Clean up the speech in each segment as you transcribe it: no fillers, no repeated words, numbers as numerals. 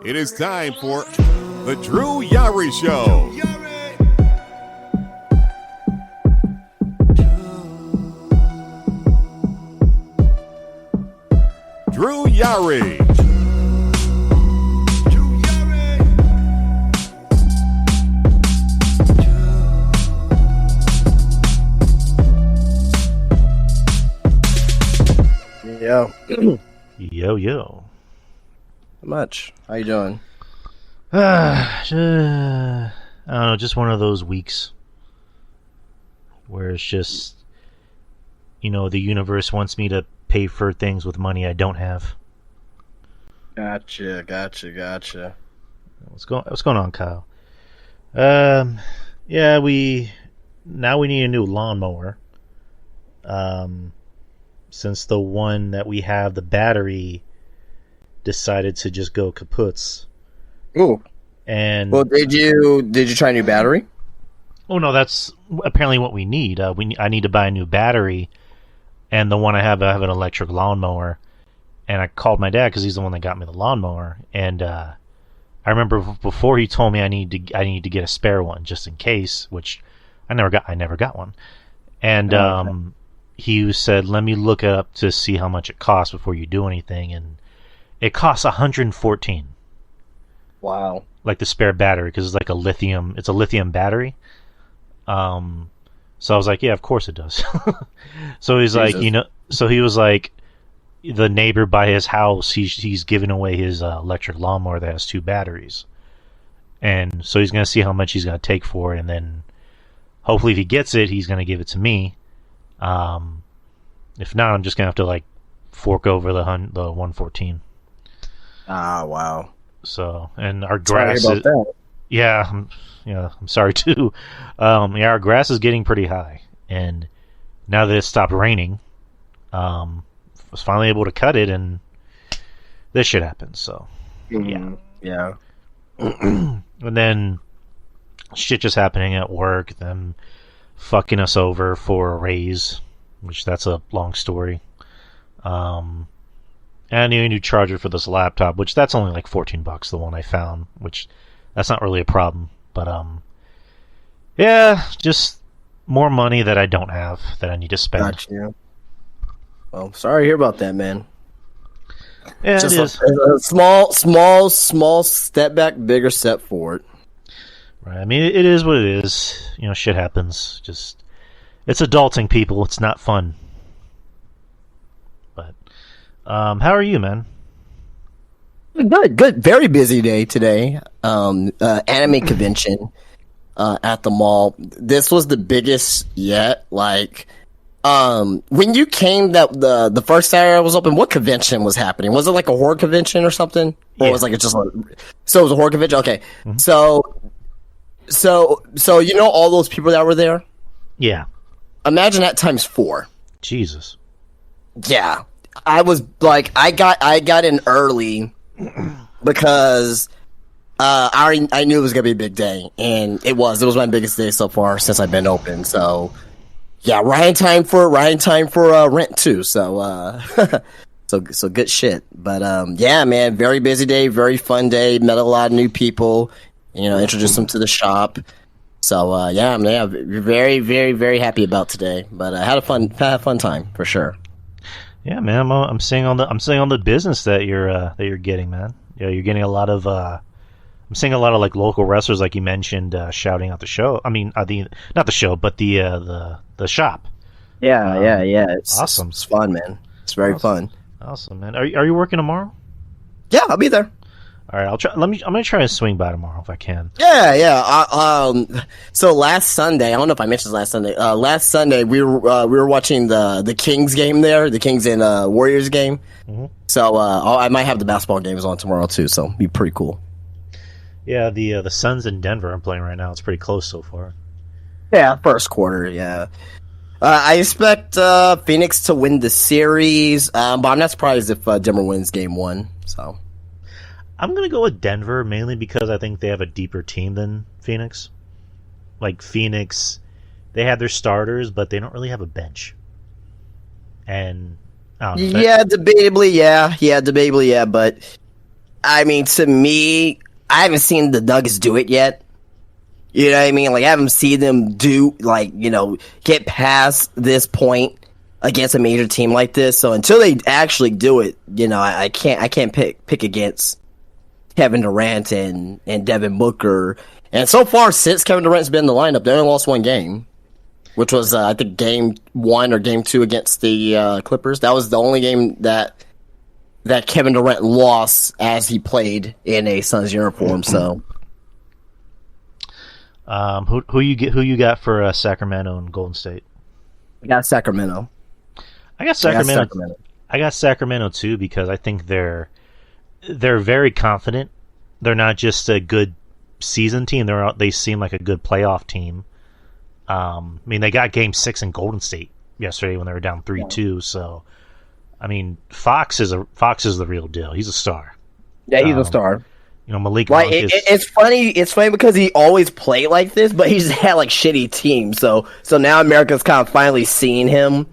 It is time for the Drew Yari Show. Drew Yari. Yo. Yo. How much? How you doing? I don't know, just one of those weeks where it's just, the universe wants me to pay for things with money I don't have. Gotcha. What's going on, Kyle? Yeah, we need a new lawnmower. Since the one that we have, the battery decided to just go kaputs. Ooh. And well, did you try a new battery? Oh no, that's apparently what we need. I need to buy a new battery, and the one I have an electric lawnmower. And I called my dad because he's the one that got me the lawnmower. And I remember before he told me I need to get a spare one just in case, which I never got one. And he said, "Let me look it up to see how much it costs before you do anything." And it costs $114. Wow. Like the spare battery, because it's like a lithium battery. So I was like, yeah, of course it does. So he's Jesus. like, so he was like, the neighbor by his house, he's giving away his electric lawnmower that has 2 batteries. And so he's going to see how much he's going to take for it, and then hopefully if he gets it, he's going to give it to me. If not, I'm just going to have to like fork over the 114. Ah, wow. So, and our grass Sorry about that. Yeah, I'm sorry too. Our grass is getting pretty high, and now that it stopped raining, was finally able to cut it, and this shit happened. So, Yeah. And then shit just happening at work, them fucking us over for a raise, which that's a long story. And I need a new charger for this laptop, which that's only like $14, the one I found, which that's not really a problem. But yeah, just more money that I don't have that I need to spend. Gotcha. Well, sorry to hear about that, man. Yeah, Just it is. a small step back, bigger step forward. Right. I mean, it is what it is. Shit happens. Just it's adulting, people. It's not fun. But how are you, man? Good. Very busy day today. Anime convention at the mall. This was the biggest yet. Like, when you came, that the first Saturday I was open, what convention was happening? Was it like a horror convention or something? Or was it like so it was a horror convention? Okay. Mm-hmm. So all those people that were there? Yeah. Imagine that times 4. Jesus. Yeah. I was like, I got in early because I knew it was gonna be a big day, and it was my biggest day so far since I've been open. So yeah, right in time for rent too. So so good shit. But yeah, man, very busy day, very fun day. Met a lot of new people. Introduced them to the shop. So yeah, very very very happy about today. But I had a fun time for sure. Yeah, man, I'm seeing on the business that you're getting, man. Yeah, you're getting a lot of. I'm seeing a lot of like local wrestlers, like you mentioned, shouting out the show. I mean, not the show, but the shop. Yeah. It's awesome. It's fun, man. It's very fun. Awesome, man. Are you working tomorrow? Yeah, I'll be there. All right, I'll try. I'm gonna try to swing by tomorrow if I can. Yeah. So last Sunday, I don't know if I mentioned last Sunday. Last Sunday we were watching the Kings game there, the Kings and Warriors game. Mm-hmm. So I might have the basketball games on tomorrow too. So it'll be pretty cool. Yeah, the Suns in Denver I'm playing right now. It's pretty close so far. Yeah, first quarter. Yeah. I expect Phoenix to win the series, but I'm not surprised if Denver wins game 1. So. I'm going to go with Denver mainly because I think they have a deeper team than Phoenix. Like Phoenix, they have their starters, but they don't really have a bench. And debatably, yeah, but I mean, to me, I haven't seen the Nuggets do it yet. You know what I mean? Like, I haven't seen them do, like, get past this point against a major team like this. So until they actually do it, I can't pick against Kevin Durant and Devin Booker. And so far, since Kevin Durant's been in the lineup, they only lost one game, which was, I think, game 1 or game 2 against the Clippers. That was the only game that Kevin Durant lost as he played in a Suns uniform. So, who you got for Sacramento and Golden State? I got Sacramento. I got Sacramento. I got Sacramento too because I think they're very confident. They're not just a good season team. They seem like a good playoff team. I mean, they got Game 6 in Golden State yesterday when they were down 3-2. So, I mean, Fox is the real deal. He's a star. Yeah, he's a star. Malik. Like, it's funny. It's funny because he always played like this, but he's had like shitty teams. So now America's kind of finally seeing him,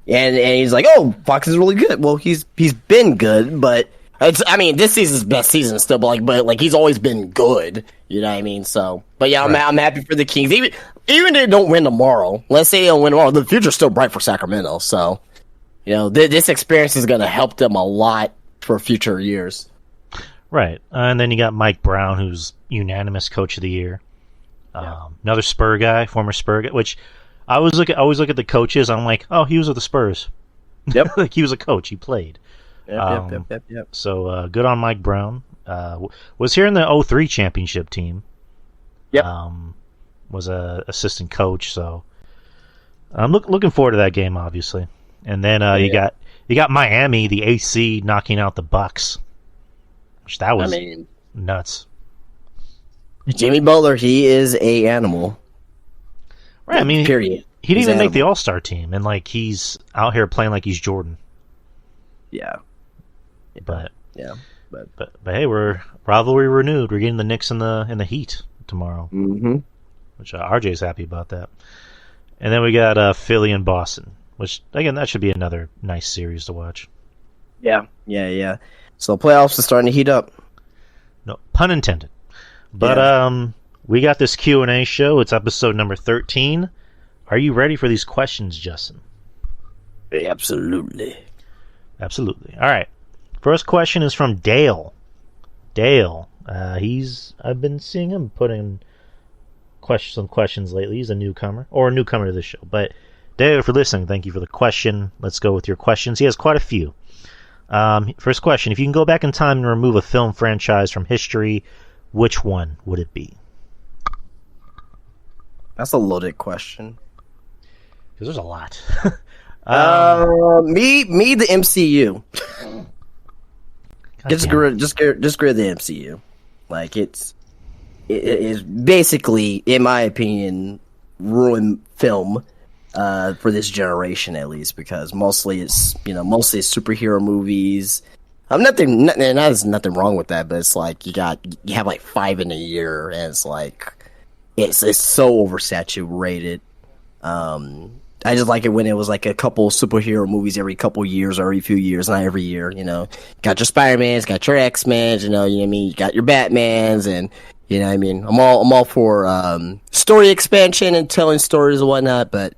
and he's like, oh, Fox is really good. Well, he's been good, but this season's best season still. But he's always been good. You know what I mean? So, but yeah, I'm happy for the Kings. Even if they don't win tomorrow, let's say they don't win tomorrow, the future's still bright for Sacramento. So, this experience is going to help them a lot for future years. Right, and then you got Mike Brown, who's unanimous Coach of the Year. Another Spur guy, former Spur guy. Which I always look at the coaches. I'm like, oh, he was with the Spurs. Yep, like he was a coach. He played. Yep. So good on Mike Brown. Was here in the 03 championship team. Yep. Was a assistant coach. So I'm looking forward to that game, obviously. And then you got Miami, the AC, knocking out the Bucks. That was nuts. Jimmy Butler, he is a animal. Right, I mean, period. He didn't even make the All-Star team, and he's out here playing like he's Jordan. Yeah. But hey, we're rivalry renewed. We're getting the Knicks and the Heat tomorrow, which RJ's happy about that. And then we got Philly and Boston, which again that should be another nice series to watch. Yeah. So playoffs are starting to heat up. No pun intended. But we got this Q&A show. It's episode number 13. Are you ready for these questions, Justin? Absolutely. All right. First question is from Dale. I've been seeing him put in some questions lately. He's a newcomer to this show. But Dale, if you're listening, thank you for the question. Let's go with your questions. He has quite a few. First question: if you can go back in time and remove a film franchise from history, which one would it be? That's a loaded question. Because there's a lot. Me, the MCU. Just grid the MCU. Like it is basically, in my opinion, ruined film. For this generation, at least, because mostly it's superhero movies. There's nothing wrong with that, but it's like you have like 5 in a year, and it's like it's so oversaturated. I just like it when it was like a couple superhero movies every couple years or every few years, not every year. Got your Spider-Mans, got your X-Mans, you know what I mean. You got your Batmans, and you know what I mean. I'm all for story expansion and telling stories and whatnot, but.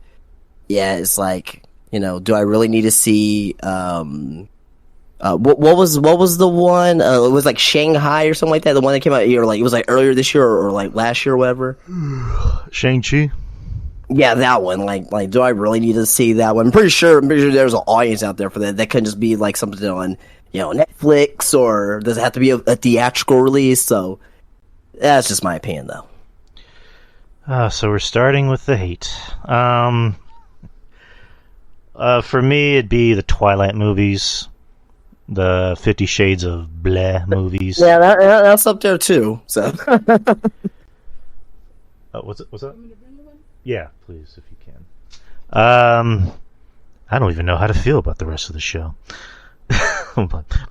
Yeah, it's like, do I really need to see what was the one? It was like Shanghai or something like that. The one that came out it was like earlier this year or like last year or whatever. Shang-Chi. Yeah, that one. Like, do I really need to see that one? I'm pretty sure there's an audience out there for that. That couldn't just be like something on Netflix, or does it have to be a theatrical release? So that's just my opinion, though. So we're starting with the hate. For me, it'd be the Twilight movies, the 50 Shades of Bleh movies. Yeah, that's up there too. So, what's that? Yeah, please, if you can. I don't even know how to feel about the rest of the show.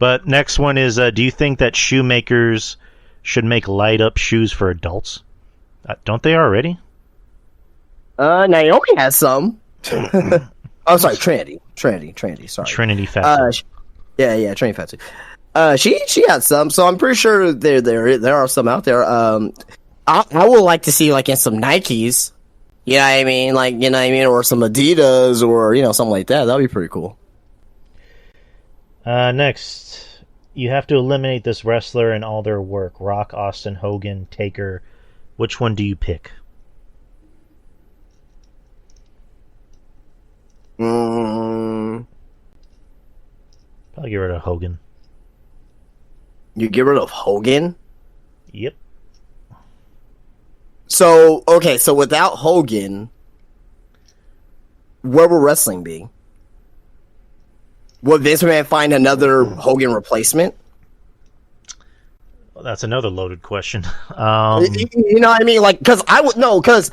But next one is: do you think that shoemakers should make light-up shoes for adults? Don't they already? Naomi has some. Oh, sorry, Trinity. Sorry, Trinity Fatu. Yeah, Trinity Fatu. She had some, so I'm pretty sure there are some out there. I would like to see like in some Nikes. You know what I mean? Like, you know what I mean? Or some Adidas or, you know, something like that. That'd be pretty cool. Next, you have to eliminate this wrestler and all their work. Rock, Austin, Hogan, Taker. Which one do you pick? Mm, Probably get rid of Hogan. you get rid of Hogan? Yep. So, okay, so without Hogan, where will wrestling be? Would Vince McMahon find another Hogan replacement? Well, that's another loaded question. You know what I mean? Like, because I would no, because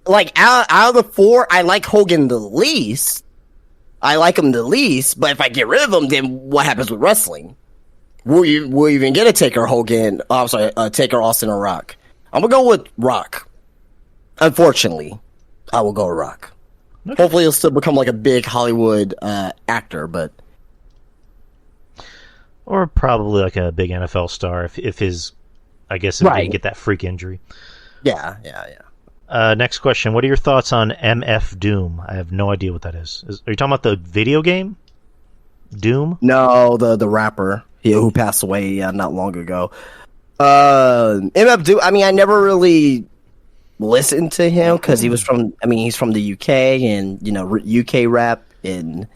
like out of the four, I like Hogan the least. I like him the least, but if I get rid of him, then what happens with wrestling? Will you even get a Taker Hogan? Oh, I'm sorry, Taker Austin or Rock? I'm gonna go with Rock. Unfortunately, I will go with Rock. Okay. Hopefully, he'll still become like a big Hollywood actor, but Or probably like a big NFL star if his, I guess, if he didn't get that freak injury. yeah. Next question. What are your thoughts on MF Doom? I have no idea what that is. Are you talking about the video game? Doom? No, the rapper who passed away not long ago. MF Doom. I mean, I never really listened to him because he was from. I mean, he's from the UK, and you know, UK rap, and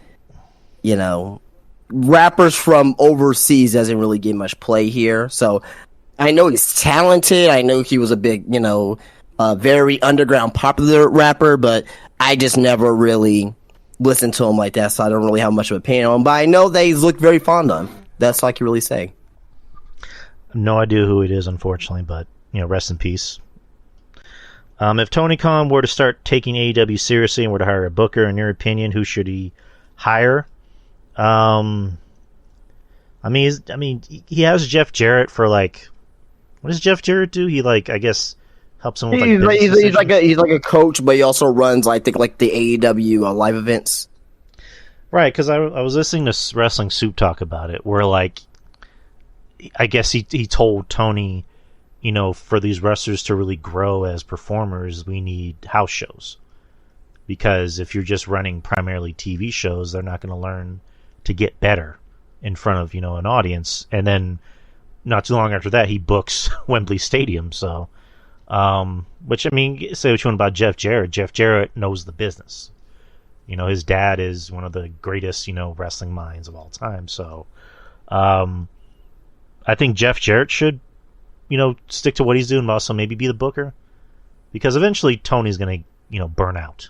you know, rappers from overseas doesn't really get much play here. So I know he's talented. I know he was a big, you know, very underground popular rapper, but I just never really listened to him like that, so I don't really have much of an opinion on him. But I know that he's looked very fond of him. That's all I can really say. No idea who it is, unfortunately, but, you know, rest in peace. If Tony Khan were to start taking AEW seriously and were to hire a booker, in your opinion, who should he hire? I mean, he has Jeff Jarrett for like, what does Jeff Jarrett do? He like, I guess, helps him with like He's like a coach, but he also runs, I think, like the AEW live events. Right, because I was listening to Wrestling Soup talk about it, where like, I guess he told Tony, you know, for these wrestlers to really grow as performers, we need house shows. Because if you're just running primarily TV shows, they're not going to learn to get better in front of, you know, an audience. And then not too long after that, he books Wembley Stadium. So, which, I mean, say what you want about Jeff Jarrett. Jeff Jarrett knows the business. You know, his dad is one of the greatest, you know, wrestling minds of all time. So, I think Jeff Jarrett should, you know, stick to what he's doing, but also maybe be the booker. Because eventually Tony's going to, you know, burn out.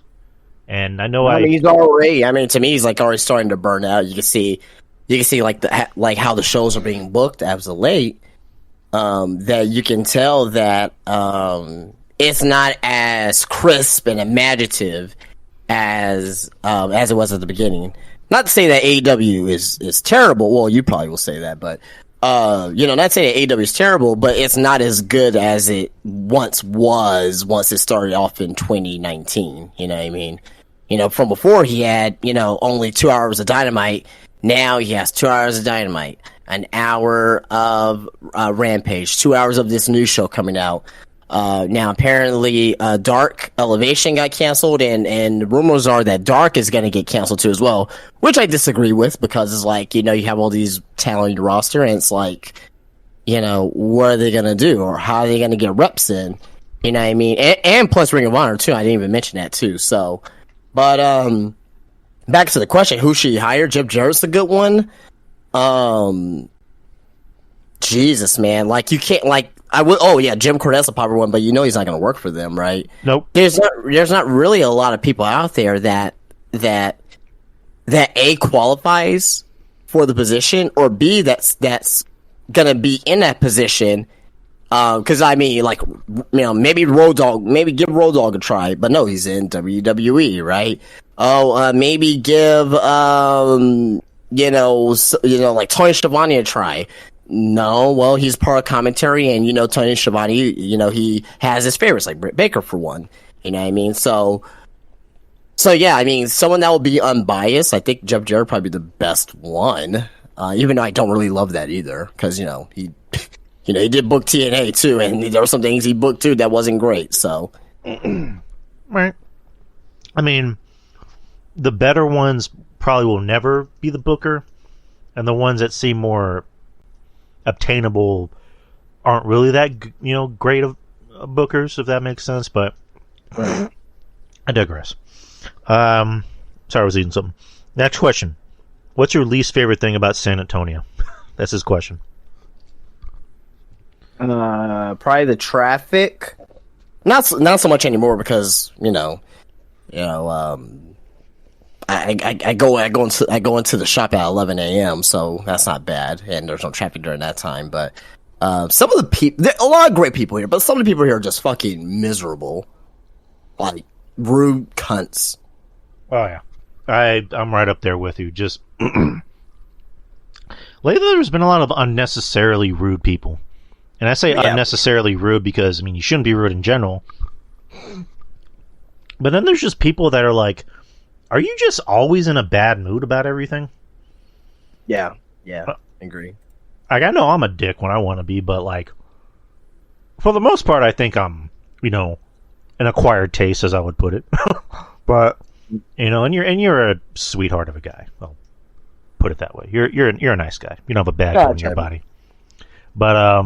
And I know I mean, he's already. I mean, to me, he's like already starting to burn out. You can see like how the shows are being booked as of late. That you can tell that it's not as crisp and imaginative as it was at the beginning. Not to say that AEW is terrible. Well, you probably will say that, but you know, not to say that AEW is terrible, but it's not as good as it once was. Once it started off in 2019, you know what I mean? You know, from before he had, you know, only 2 hours of Dynamite. Now he has 2 hours of Dynamite, an hour of Rampage, 2 hours of this new show coming out. Now apparently Dark Elevation got canceled, and rumors are that Dark is going to get canceled too as well, which I disagree with, because it's like, you know, you have all these talent in your roster, and it's like, you know, what are they going to do, or how are they going to get reps in? You know what I mean? And plus Ring of Honor too. I didn't even mention that too. So, but back to the question, who should he hire? Jeff Jarrett's a good one. Jesus, man, like you can't like. I would. Oh yeah, Jim Cornette's a popular one, but you know he's not going to work for them, right? Nope. There's not really a lot of people out there that A, qualifies for the position, or B, that's going to be in that position. Because I mean, like, you know, maybe Road Dogg, maybe give Road Dogg a try, but no, he's in WWE, right? Oh, maybe give you know, like Tony Schiavone a try. No, well, he's part of commentary, and you know, Tony Schiavone, you know, he has his favorites, like Britt Baker for one. You know what I mean? So yeah, I mean, someone that will be unbiased. I think Jeff Jarrett probably be the best one. Even though I don't really love that either, because he, he did book TNA too, and there were some things he booked too that wasn't great. So, right. I mean, the better ones probably will never be the booker, and the ones that seem more obtainable aren't really that great of bookers, if that makes sense. But I digress. Sorry, I was eating something. Next question: what's your least favorite thing about San Antonio? That's his question. Probably the traffic. Not so much anymore because I go into the shop at 11 a.m. so that's not bad, and there's no traffic during that time. But some of the people, a lot of great people here, but some of the people here are just fucking miserable, like rude cunts. Oh yeah, I'm right up there with you. Just lately, there's been a lot of unnecessarily rude people. And I say unnecessarily rude because, you shouldn't be rude in general. But then there's just people that are like, are you just always in a bad mood about everything? Yeah, I agree. Like, I know I'm a dick when I want to be, but, like, for the most part, I think I'm, an acquired taste, as I would put it. But, and you're a sweetheart of a guy. I'll put it that way. You're a nice guy. You don't have a bad bone in your body. But,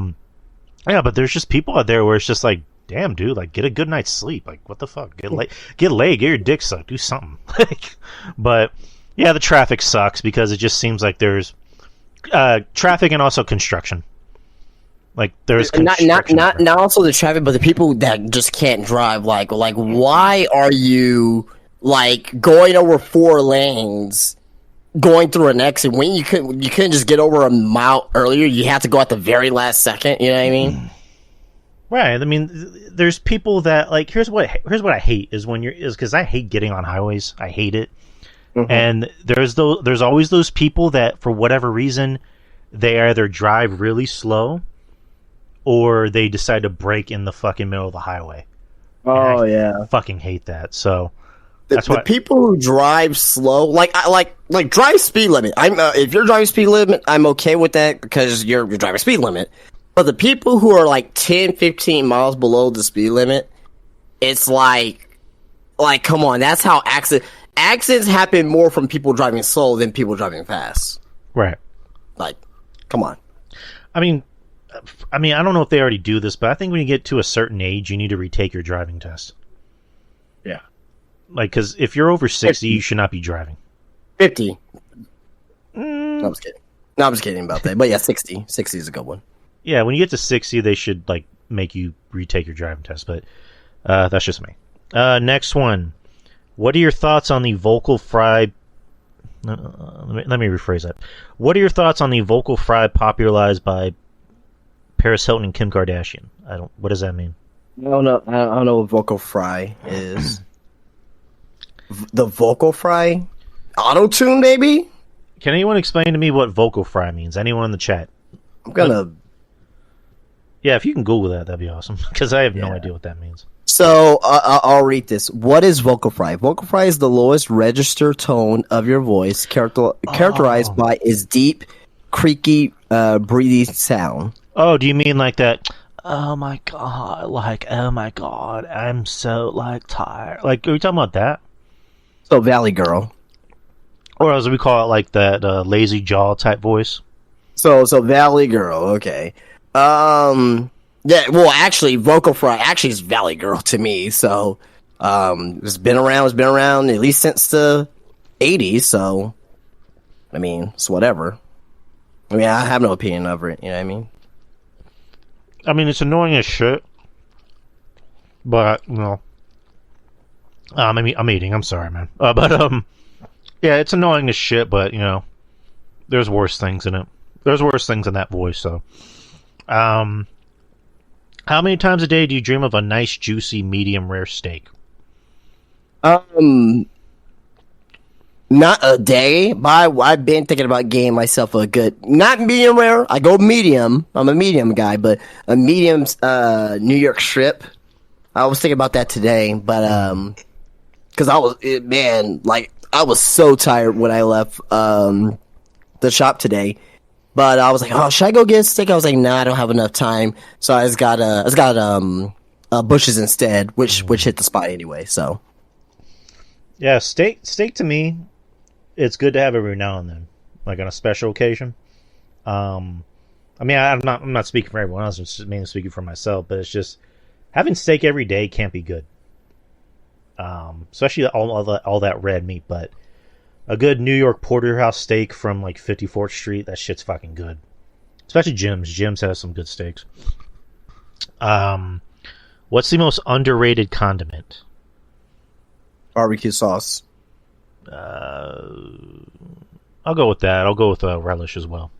yeah, but there's just people out there where it's just like, damn, dude, like, get a good night's sleep. Like, what the fuck? Get laid, get your dick sucked, do something. But yeah, the traffic sucks because it just seems like there's traffic and also construction. Like, there's construction. Not also the traffic, but the people that just can't drive. Like, why are you like going over 4 lanes? Going through an exit when you couldn't just get over a mile earlier. You have to go at the very last second. You know what I mean? Right. I mean, there's people that like. Here's what I hate is because I hate getting on highways. I hate it. Mm-hmm. And there's always those people that for whatever reason they either drive really slow or they decide to brake in the fucking middle of the highway. Oh yeah, fucking hate that. So. The people who drive slow, like drive speed limit. If you're driving speed limit, I'm okay with that because you're driving speed limit. But the people who are like 10, 15 miles below the speed limit, it's like come on, that's how accidents happen more from people driving slow than people driving fast. Right. Like, come on. I mean, I don't know if they already do this, but I think when you get to a certain age, you need to retake your driving test. Yeah. Like, because if you're over 60, 50. You should not be driving. 50. No, I'm just kidding. No, I'm just kidding about that. But yeah, 60. 60 is a good one. Yeah, when you get to 60, they should, like, make you retake your driving test. But that's just me. Next one. What are your thoughts on the vocal fry... let me rephrase that. What are your thoughts on the vocal fry popularized by Paris Hilton and Kim Kardashian? What does that mean? I don't know what vocal fry is. The vocal fry? Auto-tune, maybe? Can anyone explain to me what vocal fry means? Anyone in the chat? I'm gonna... Yeah, if you can Google that, that'd be awesome. Because I have no idea what that means. So, I'll read this. What is vocal fry? Vocal fry is the lowest register tone of your voice, characterized by its deep, creaky, breathy sound. Oh, do you mean like that... Oh my god, I'm so, like, tired. Like, are you talking about that? So Valley Girl, or as we call it, like that lazy jaw type voice. So Valley Girl, okay. Yeah. Well, actually, vocal fry actually is Valley Girl to me. So, it's been around at least since the 80s. So, it's whatever. I have no opinion over it. You know what I mean? It's annoying as shit, but I'm eating. I'm sorry, man. Yeah, it's annoying as shit, but there's worse things in it. There's worse things in that voice. So, how many times a day do you dream of a nice, juicy, medium rare steak? Not a day, but I've been thinking about getting myself a good, not medium rare. I go medium. I'm a medium guy, but a medium New York strip. I was thinking about that today, but because I was so tired when I left the shop today, but I was like, oh, should I go get a steak? I was like, nah, I don't have enough time, so I just got Bush's instead, which hit the spot anyway. So Yeah, steak to me, it's good to have every now and then, like on a special occasion. I mean, I'm not speaking for everyone else. I'm just mainly speaking for myself. But it's just having steak every day can't be good, especially all that red meat. But a good New York porterhouse steak from like 54th Street, that shit's fucking good. Especially Jim's. Jim's has some good steaks. What's the most underrated condiment? barbecue sauce. I'll go with that. I'll go with relish as well.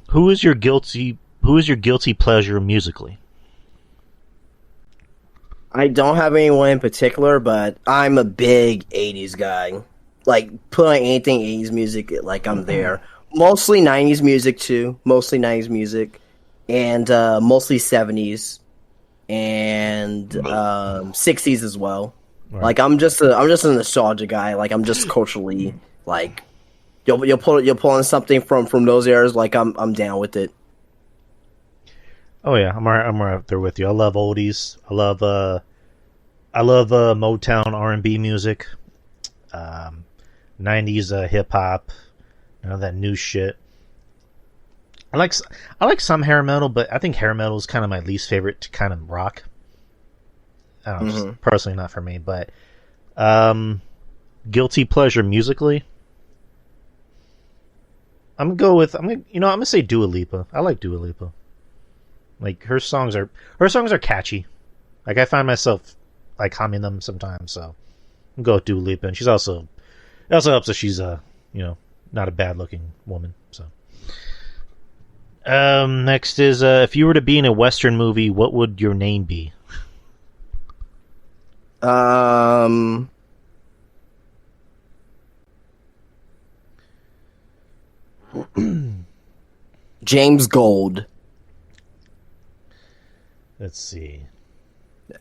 Who is your guilty pleasure musically? I don't have anyone in particular, but I'm a big 80s guy. Like, put on anything 80s music, like, I'm there. Mostly 90s music, too. Mostly 90s music. And mostly 70s. And 60s as well. Right. Like, I'm just a nostalgia guy. Like, I'm just culturally, like, you'll pull on something from those eras, like, I'm down with it. Oh yeah, I'm right there with you. I love oldies. I love Motown R&B music, 90s hip hop, that new shit. I like some hair metal, but I think hair metal is kind of my least favorite to kind of rock. I don't know, just personally not for me. But guilty pleasure musically, I'm gonna say Dua Lipa. I like Dua Lipa. Like her songs are catchy. Like I find myself like humming them sometimes. So I'll go with Dua Lipa, and it also helps that she's not a bad looking woman. So next is if you were to be in a Western movie, what would your name be? James Gold. Let's see.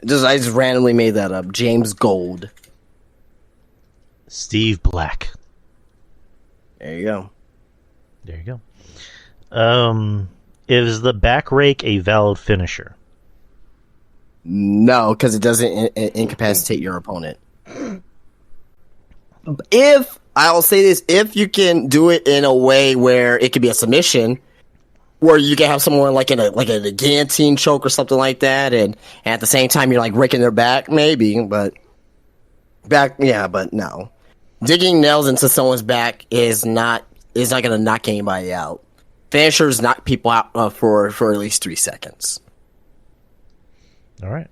I just randomly made that up. James Gold. Steve Black. There you go. Is the back rake a valid finisher? No, because it doesn't incapacitate your opponent. I'll say this, if you can do it in a way where it could be a submission, where you can have someone like in a guillotine choke or something like that, and at the same time you're like raking their back, maybe, but no. Digging nails into someone's back is not going to knock anybody out. Finishers knock people out for at least 3 seconds. All right.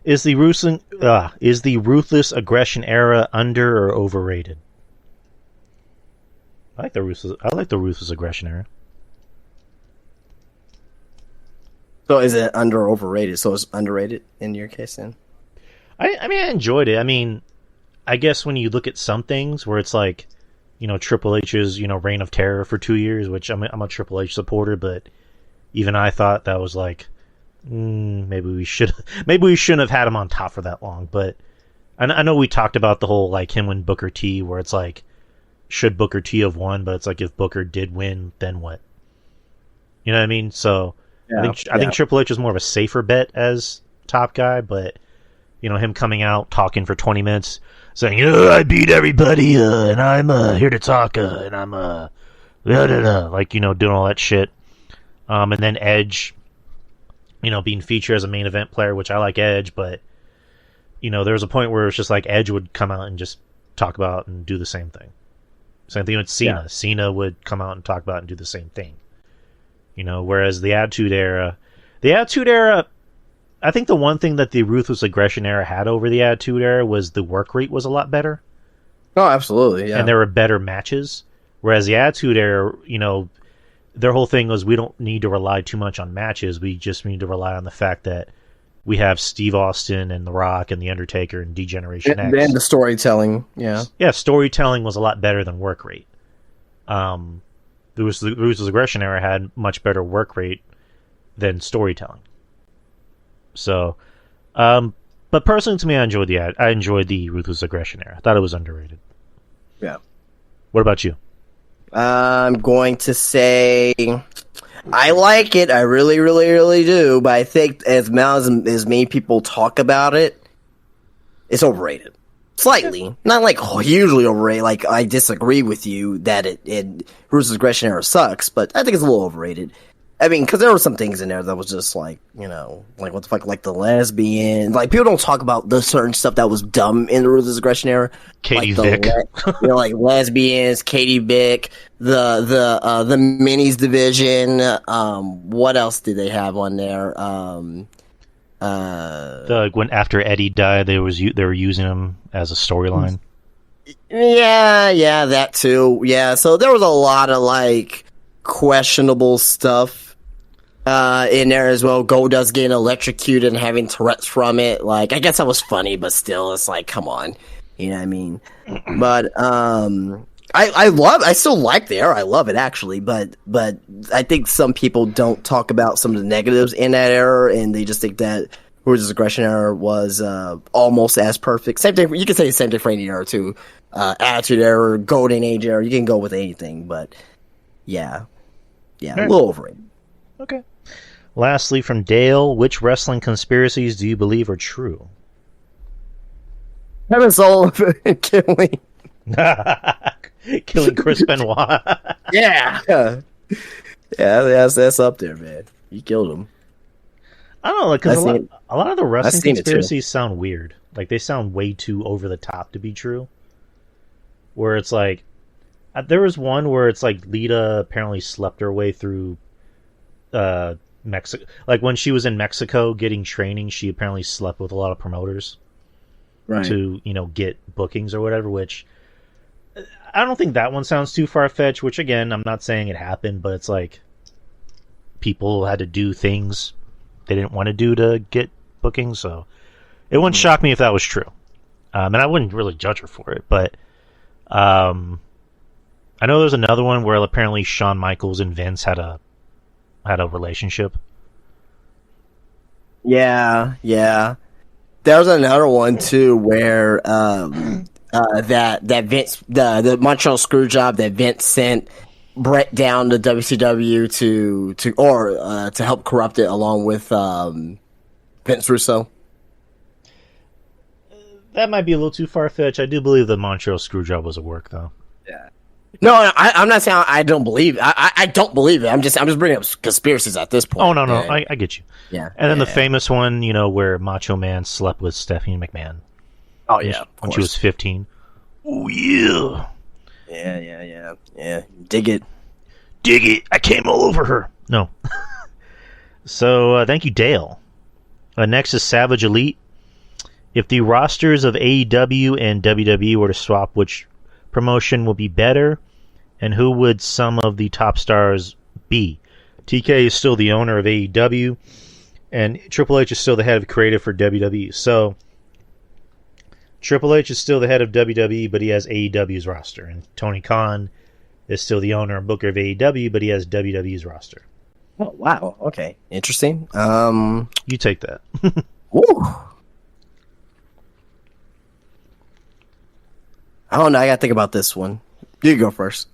Is the ruthless aggression era under or overrated? I like the ruthless aggression era. So is it under or overrated? So it's underrated in your case then? I mean, I enjoyed it. I mean, I guess when you look at some things where it's like, Triple H's, Reign of Terror for 2 years, which I'm a Triple H supporter, but even I thought that was like, maybe we shouldn't have had him on top for that long. But I know we talked about the whole like him and Booker T, where it's like, should Booker T have won? But it's like if Booker did win, then what? You know what I mean? So yeah, I think Triple H is more of a safer bet as top guy, but him coming out talking for 20 minutes, saying, I beat everybody, and I'm here to talk, and I'm like doing all that shit, and then Edge, being featured as a main event player, which I like Edge, but there was a point where it's just like Edge would come out and just talk about and do the same thing. Same thing with Cena. Yeah. Cena would come out and talk about and do the same thing. Whereas the Attitude Era, I think the one thing that the Ruthless Aggression Era had over the Attitude Era was the work rate was a lot better. Oh, absolutely, yeah. And there were better matches. Whereas the Attitude Era, their whole thing was we don't need to rely too much on matches. We just need to rely on the fact that we have Steve Austin and The Rock and The Undertaker and D-Generation X. And the storytelling, yeah. Yeah, storytelling was a lot better than work rate. The Ruthless Aggression Era had much better work rate than storytelling. So, but personally to me, I enjoyed the Ruthless Aggression Era. I thought it was underrated. Yeah. What about you? I'm going to say I like it. I really, really, really do. But I think as many people talk about it, it's overrated. Slightly. Not like hugely overrated. Like, I disagree with you that Ruthless Aggression Era sucks, but I think it's a little overrated. I mean, because there were some things in there that was just like, like what the fuck, like the lesbian. Like, people don't talk about the certain stuff that was dumb in the Ruthless Aggression Era. Katie like Vick. Like lesbians, Katie Vick, the minis division. What else did they have on there? When after Eddie died, they were using him as a storyline. Yeah, that too. Yeah, so there was a lot of like questionable stuff in there as well. Goldust getting electrocuted and having Tourette's from it. Like, I guess that was funny, but still, it's like, come on, you know what I mean? But I still like the era. I love it actually, but I think some people don't talk about some of the negatives in that era, and they just think that Ruthless Aggression Era was almost as perfect. Same thing. You can say the same thing for any era too. Attitude Era, Golden Age Era. You can go with anything, but yeah, a little overrated. Okay. Lastly, from Dale, which wrestling conspiracies do you believe are true? Kevin Sullivan killing. Killing Chris Benoit. Yeah, that's up there, man. He killed him. I don't know, because a lot of the wrestling seen it, conspiracies sound weird. Like, they sound way too over the top to be true. Where it's like, there was one where it's like Lita apparently slept her way through Mexico. Like, when she was in Mexico getting training, she apparently slept with a lot of promoters. Right. To, get bookings or whatever, which I don't think that one sounds too far-fetched, which, again, I'm not saying it happened, but it's like people had to do things they didn't want to do to get bookings, so it wouldn't shock me if that was true. And I wouldn't really judge her for it, but I know there's another one where apparently Shawn Michaels and Vince had a relationship. Yeah. There was another one too where that Vince, the Montreal Screwjob that Vince sent Brett down to WCW to help corrupt it along with Vince Russo. That might be a little too far-fetched. I do believe the Montreal Screwjob was a work, though. Yeah. No, I'm not saying I don't believe. I don't believe it. I'm just bringing up conspiracies at this point. Oh no, I get you. Yeah. And then the famous one, where Macho Man slept with Stephanie McMahon. Oh yeah, when she was 15. Oh yeah. Yeah. Dig it. I came all over her. No. So thank you, Dale. Next is Savage Elite. If the rosters of AEW and WWE were to swap, which promotion will be better, and who would some of the top stars be? TK is still the owner of AEW, and Triple H is still the head of creative for WWE. So Triple H is still the head of WWE, but he has AEW's roster, and Tony Khan is still the owner and booker of AEW, but he has WWE's roster. Oh wow, okay, interesting. You take that. Woo. I don't know. I gotta think about this one. You go first.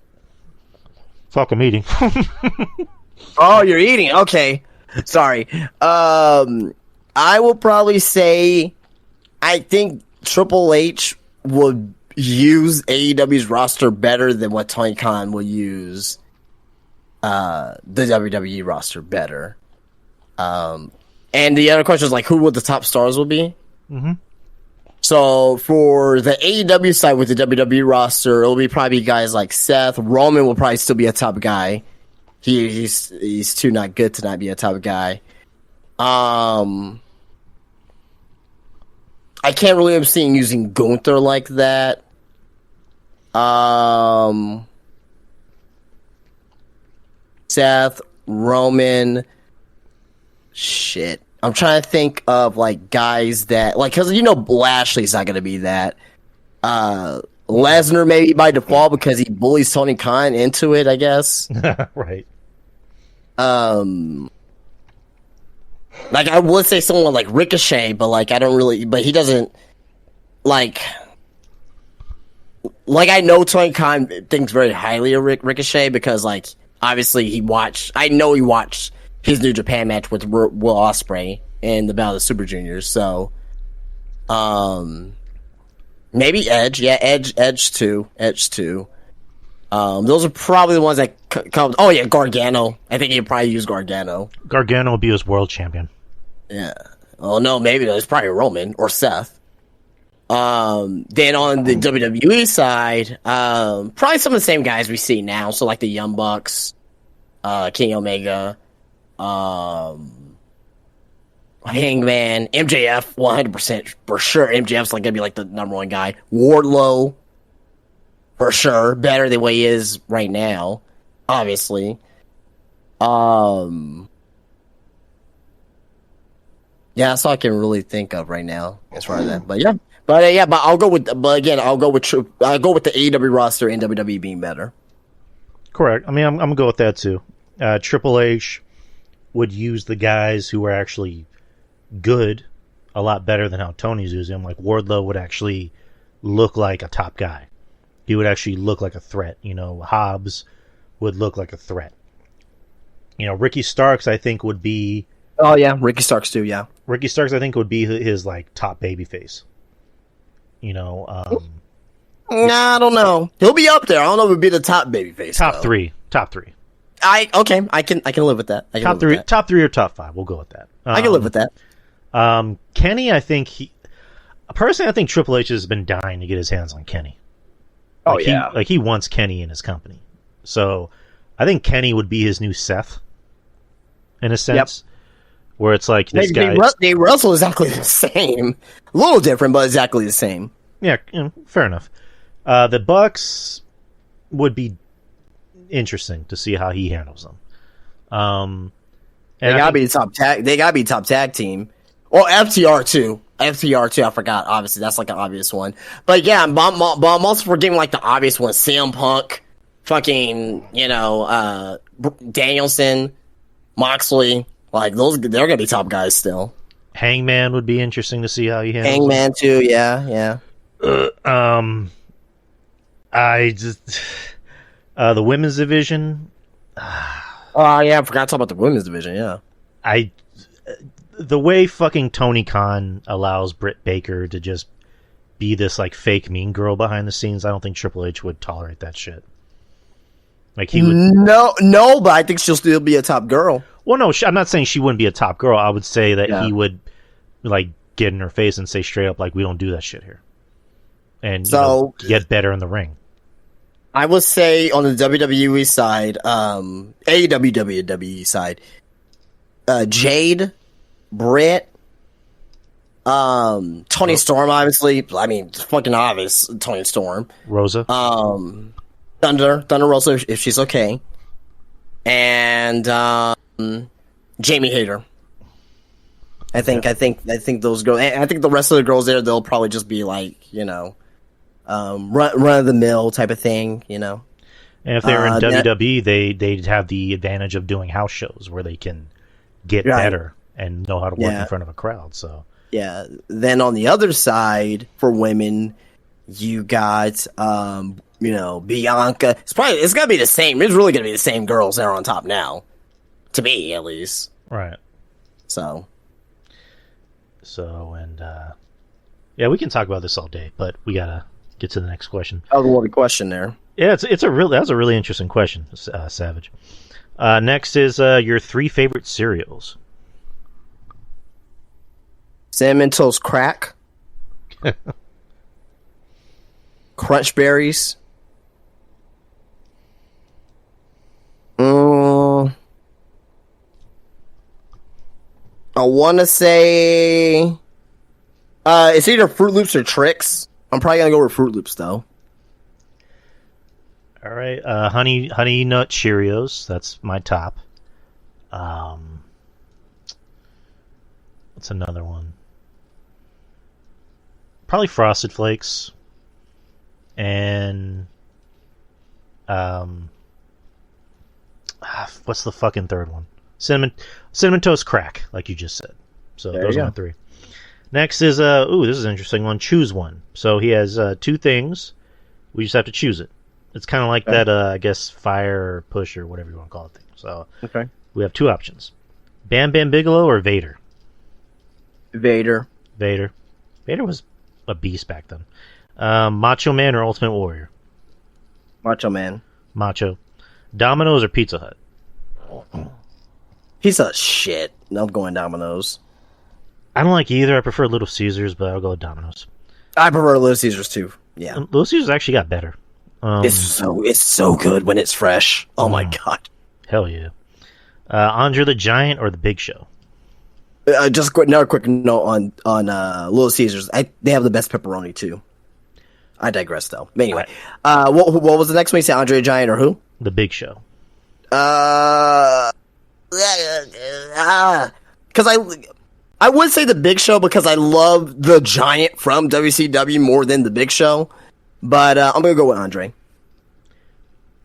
Fuck, I'm eating. Oh, you're eating. Okay. Sorry. I will probably say I think Triple H would use AEW's roster better than what Tony Khan will use the WWE roster better. And the other question is like, who would the top stars will be? Mm-hmm. So for the AEW side with the WWE roster, it'll be probably guys like Seth. Roman will probably still be a top guy. He's too not good to not be a top guy. I can't really am seeing using Gunther like that. Seth, Roman, shit. I'm trying to think of like guys that like because Lashley's not gonna be that. Lesnar maybe by default because he bullies Tony Khan into it, I guess. Right. Like I would say someone like Ricochet, but like I don't really. But he doesn't like. like I know Tony Khan thinks very highly of Ricochet because like obviously he watched his New Japan match with Will Ospreay in the Battle of the Super Juniors. So, maybe Edge. Yeah, Edge too. Those are probably the ones that come. Oh yeah, Gargano. I think he'd probably use Gargano. Gargano will be his world champion. Yeah. Oh no, maybe it's probably Roman or Seth. Then on the WWE side, probably some of the same guys we see now. So like the Young Bucks, King Omega, Hangman, MJF, 100% for sure. MJF's like gonna be like the number one guy. Wardlow, for sure, better than what he is right now, obviously. Yeah, that's all I can really think of right now as far as that. But I'll go with. But again, I'll go with the AEW roster and WWE being better. Correct. I mean, I'm gonna go with that too. Triple H would use the guys who are actually good a lot better than how Tony's using them. Like Wardlow would actually look like a top guy. He would actually look like a threat. You know, Hobbs would look like a threat. You know, Ricky Starks, I think, would be. Oh yeah, Ricky Starks too. Yeah, Ricky Starks, I think, would be his like top babyface. You know, nah, I don't know. He'll be up there. I don't know if he'd be the top babyface. Top three. I can live with that. Top three or top five. We'll go with that. I can live with that. Kenny, I think personally, I think Triple H has been dying to get his hands on Kenny. He wants Kenny in his company. So I think Kenny would be his new Seth, in a sense, where it's like this guy. They wrestle exactly the same, a little different, but exactly the same. Yeah, fair enough. The Bucks would be interesting to see how he handles them. They gotta be top tag. They gotta be top tag team. Or FTR too. I forgot. Obviously, that's like an obvious one. But yeah, but I'm also forgetting like the obvious one. CM Punk, fucking, Danielson, Moxley. Like those, they're gonna be top guys still. Hangman would be interesting to see how he handles. Hangman too. Yeah. I just the women's division. Oh yeah, I forgot to talk about the women's division. Yeah. The way fucking Tony Khan allows Britt Baker to just be this like fake mean girl behind the scenes, I don't think Triple H would tolerate that shit. Like he would. No, but I think she'll still be a top girl. Well, no, I'm not saying she wouldn't be a top girl. I would say that he would like get in her face and say straight up like, we don't do that shit here, and get better in the ring. I would say on the WWE side, WWE side, Jade, Britt, Tony Storm, obviously. I mean, it's fucking obvious, Tony Storm. Rosa. Thunder Rosa, if she's okay. And Jamie Hayter. I think those girls. I think the rest of the girls there, they'll probably just be like, run of the mill type of thing, And if they're in WWE, they'd have the advantage of doing house shows where they can get better and know how to work in front of a crowd. So yeah. Then on the other side for women, you got Bianca. It's gonna be the same. It's really gonna be the same girls that are on top now, to me at least. Right. So and we can talk about this all day, but we gotta get to the next question. That was one question there. Yeah, that was a really interesting question, Savage. Next is your 3 favorite cereals. Cinnamon Toast Crack, Crunch Berries. I want to say it's either Fruit Loops or Trix. I'm probably gonna go with Fruit Loops though. All right, Honey Nut Cheerios. That's my top. What's another one? Probably Frosted Flakes. And what's the fucking third one? Cinnamon Toast Crack, like you just said. So those are my 3. Next is this is an interesting one. Choose one. So he has 2 things. We just have to choose it. It's kind of like that, I guess, fire or push or whatever you want to call it thing. So Okay. we have two options: Bam Bam Bigelow or Vader. Vader. Vader was a beast back then. Macho Man or Ultimate Warrior. Macho Man. Macho. Domino's or Pizza Hut. He's a shit. I'm going Domino's. I don't like either. I prefer Little Caesars, but I'll go with Domino's. I prefer Little Caesars too. Yeah. Little Caesars actually got better. It's so good when it's fresh. Oh my god. Hell yeah. Andre the Giant or the Big Show. Another quick note on Little Caesars. They have the best pepperoni too. I digress though. But anyway, what was the next one? You said Andre the Giant or who? The Big Show. Because I would say the Big Show because I love the Giant from WCW more than the Big Show. But I'm gonna go with Andre.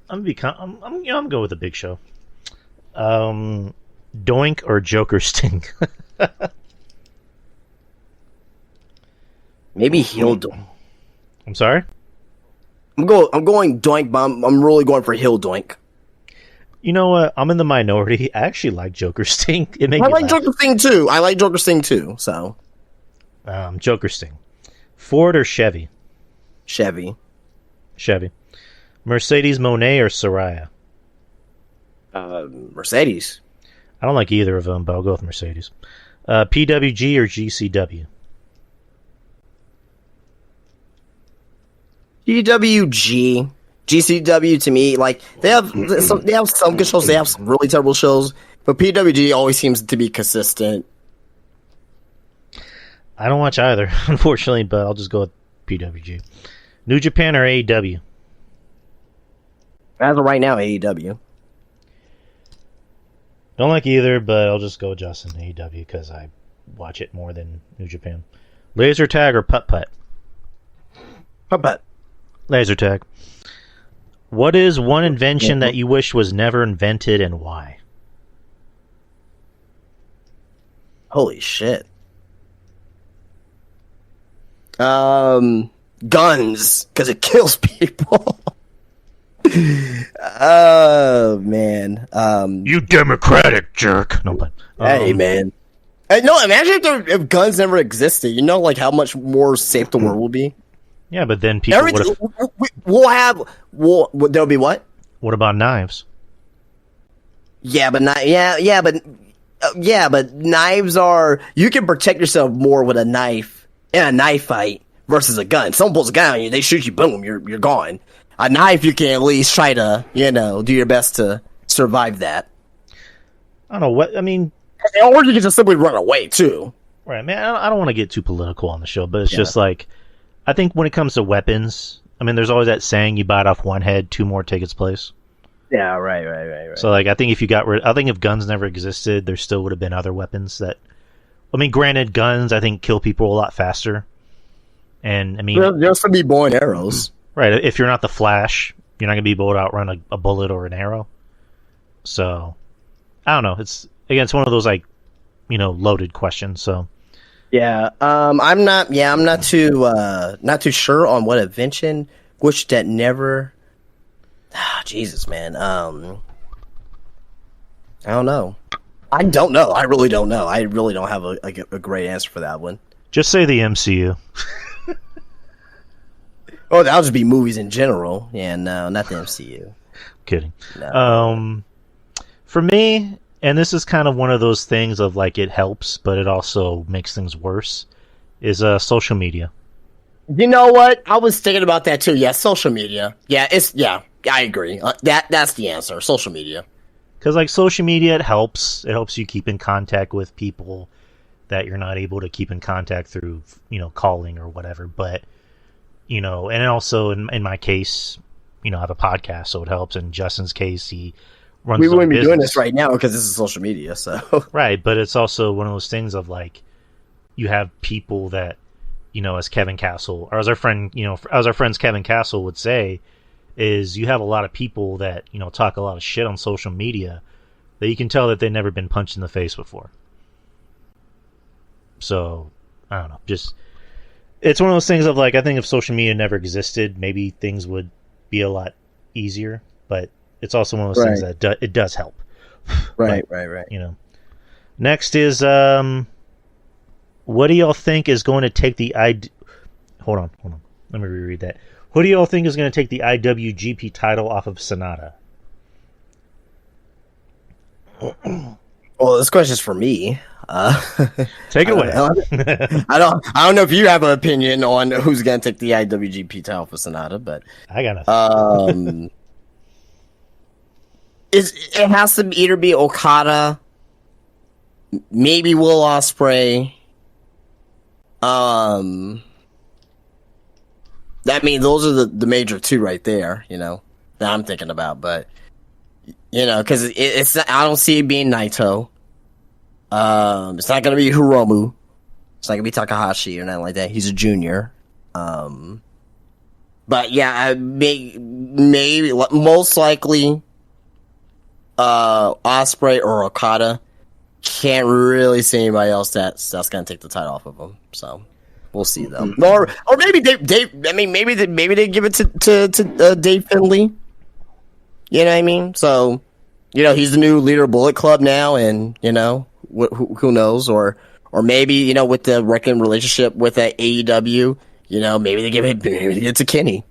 I'm gonna go with the Big Show. Doink or Joker Sting. Maybe heel Doink. I'm sorry. I'm going Doink, but I'm really going for heel Doink. You know what? I'm in the minority. I actually like Joker Sting. It makes I me like laugh. Joker Sting too. So Joker Sting. Ford or Chevy? Chevy. Mercedes Monet or Soraya? Mercedes. I don't like either of them, but I'll go with Mercedes. PWG or GCW? PWG. GCW to me, like they have some good shows, they have some really terrible shows, but PWG always seems to be consistent. I don't watch either, unfortunately, but I'll just go with PWG. New Japan or AEW? As of right now, AEW. Don't like either, but I'll just go with Justin AEW because I watch it more than New Japan. Laser tag or putt putt? Putt putt. Laser tag. What is one invention that you wish was never invented and why? Holy shit. Guns, because it kills people. Oh man. You democratic jerk. No, but Hey man. Hey, no, imagine if guns never existed. You know, like how much more safe the world will be. yeah, but then people would have. There'll be what? What about knives? Yeah, but but knives are, you can protect yourself more with a knife in a knife fight versus a gun. Someone pulls a gun on you, they shoot you, boom, you're gone. A knife, you can at least try to, do your best to survive that. I don't know what I mean. Or you can just simply run away too. Right, man. I don't want to get too political on the show, but it's just like, I think when it comes to weapons, I mean, there's always that saying: you bite off one head, two more take its place. Yeah, right. So, like, I think if if guns never existed, there still would have been other weapons that. I mean, granted, guns I think kill people a lot faster, and I mean, there'll still be bow and arrows. Right. If you're not the Flash, you're not going to be able to outrun a bullet or an arrow. So, I don't know. It's one of those loaded questions. So, yeah. I'm not too sure on what invention wish that never. Jesus, man. I don't know. I don't know. I really don't know. I really don't have a great answer for that one. just say the MCU. Oh, that would just be movies in general. Yeah, no, not the MCU. Kidding. No. For me, and this is kind of one of those things of like it helps, but it also makes things worse, is social media. You know what? I was thinking about that too. Yeah, social media. Yeah, I agree. That's the answer. Social media. Because like social media, it helps. It helps you keep in contact with people that you're not able to keep in contact through, calling or whatever. But and also in my case, I have a podcast, so it helps. In Justin's case, he runs. We his own wouldn't be doing business. this right now because this is social media. So right, but it's also one of those things of like, you have people that, as Kevin Castle, or as our friend, as our friends Kevin Castle would say, is you have a lot of people that, talk a lot of shit on social media that you can tell that they've never been punched in the face before. So, I don't know, just, it's one of those things of like, I think if social media never existed, maybe things would be a lot easier. But it's also one of those things that it does help. Right. You know. Next is what do y'all think is going to take the Hold on. Let me reread that. Who do y'all think is going to take the IWGP title off of Sonata? Well, this question's for me. Take it away. I don't know if you have an opinion on who's going to take the IWGP title for Sonata, but I got nothing. It has to either be Okada, maybe Will Ospreay. I mean, those are the major two right there, you know, that I'm thinking about. But, you know, because it's I don't see it being Naito. It's not going to be Hiromu. It's not going to be Takahashi or nothing like that. He's a junior. But, yeah, maybe, most likely, Ospreay or Okada. Can't really see anybody else that's going to take the title off of him. So we'll see though. Or maybe Dave. I mean, maybe they give it to Dave Finlay. You know what I mean? So, you know, he's the new leader of Bullet Club now, and you know, who knows? Or maybe, you know, with the working relationship with AEW, you know, maybe they give it to Kenny.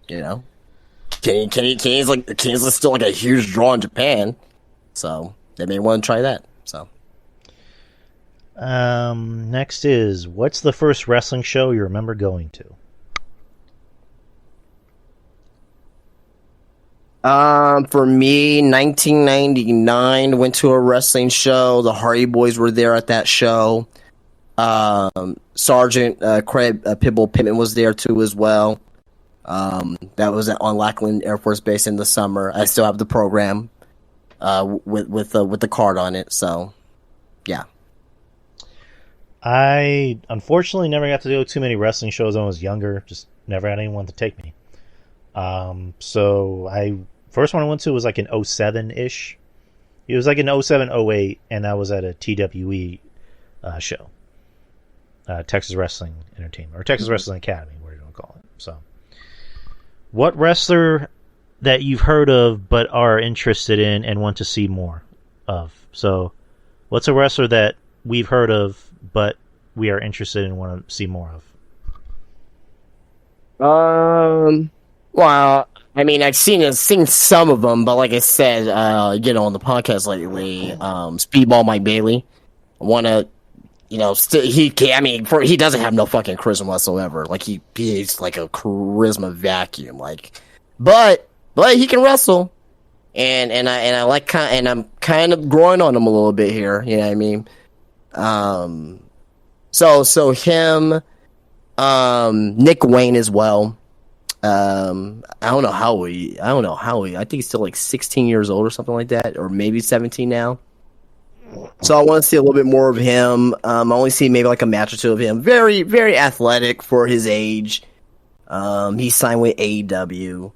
You know, Kenny's still like a huge draw in Japan, so they may want to try that. So, next is, what's the first wrestling show you remember going to? For me, 1999, went to a wrestling show. The Hardy Boys were there at that show. Sergeant Craig Pitbull Pittman was there too as well. That was on Lackland Air Force Base in the summer. I still have the program with the card on it. So, yeah. I unfortunately never got to do too many wrestling shows when I was younger. Just never had anyone to take me. So first one I went to was like in 07-ish. It was like in 07, 08, and that was at a TWE show. Texas Wrestling Entertainment, or Texas Wrestling Academy, whatever you want to call it. So, what wrestler that you've heard of but are interested in and want to see more of? So, what's a wrestler that we've heard of but we are interested in and want to see more of? Well, I mean, I've seen some of them, but like I said, you know, on the podcast lately, Speedball Mike Bailey. I want to, you know, he doesn't have no fucking charisma whatsoever. Like he's like a charisma vacuum. Like, but he can wrestle, and I like and I'm kind of growing on him a little bit here. You know what I mean? So him, Nick Wayne as well. I don't know how he. I think he's still like 16 years old or something like that, or maybe 17 now. So I want to see a little bit more of him. I only see maybe like a match or two of him. Very, very athletic for his age. He signed with AEW.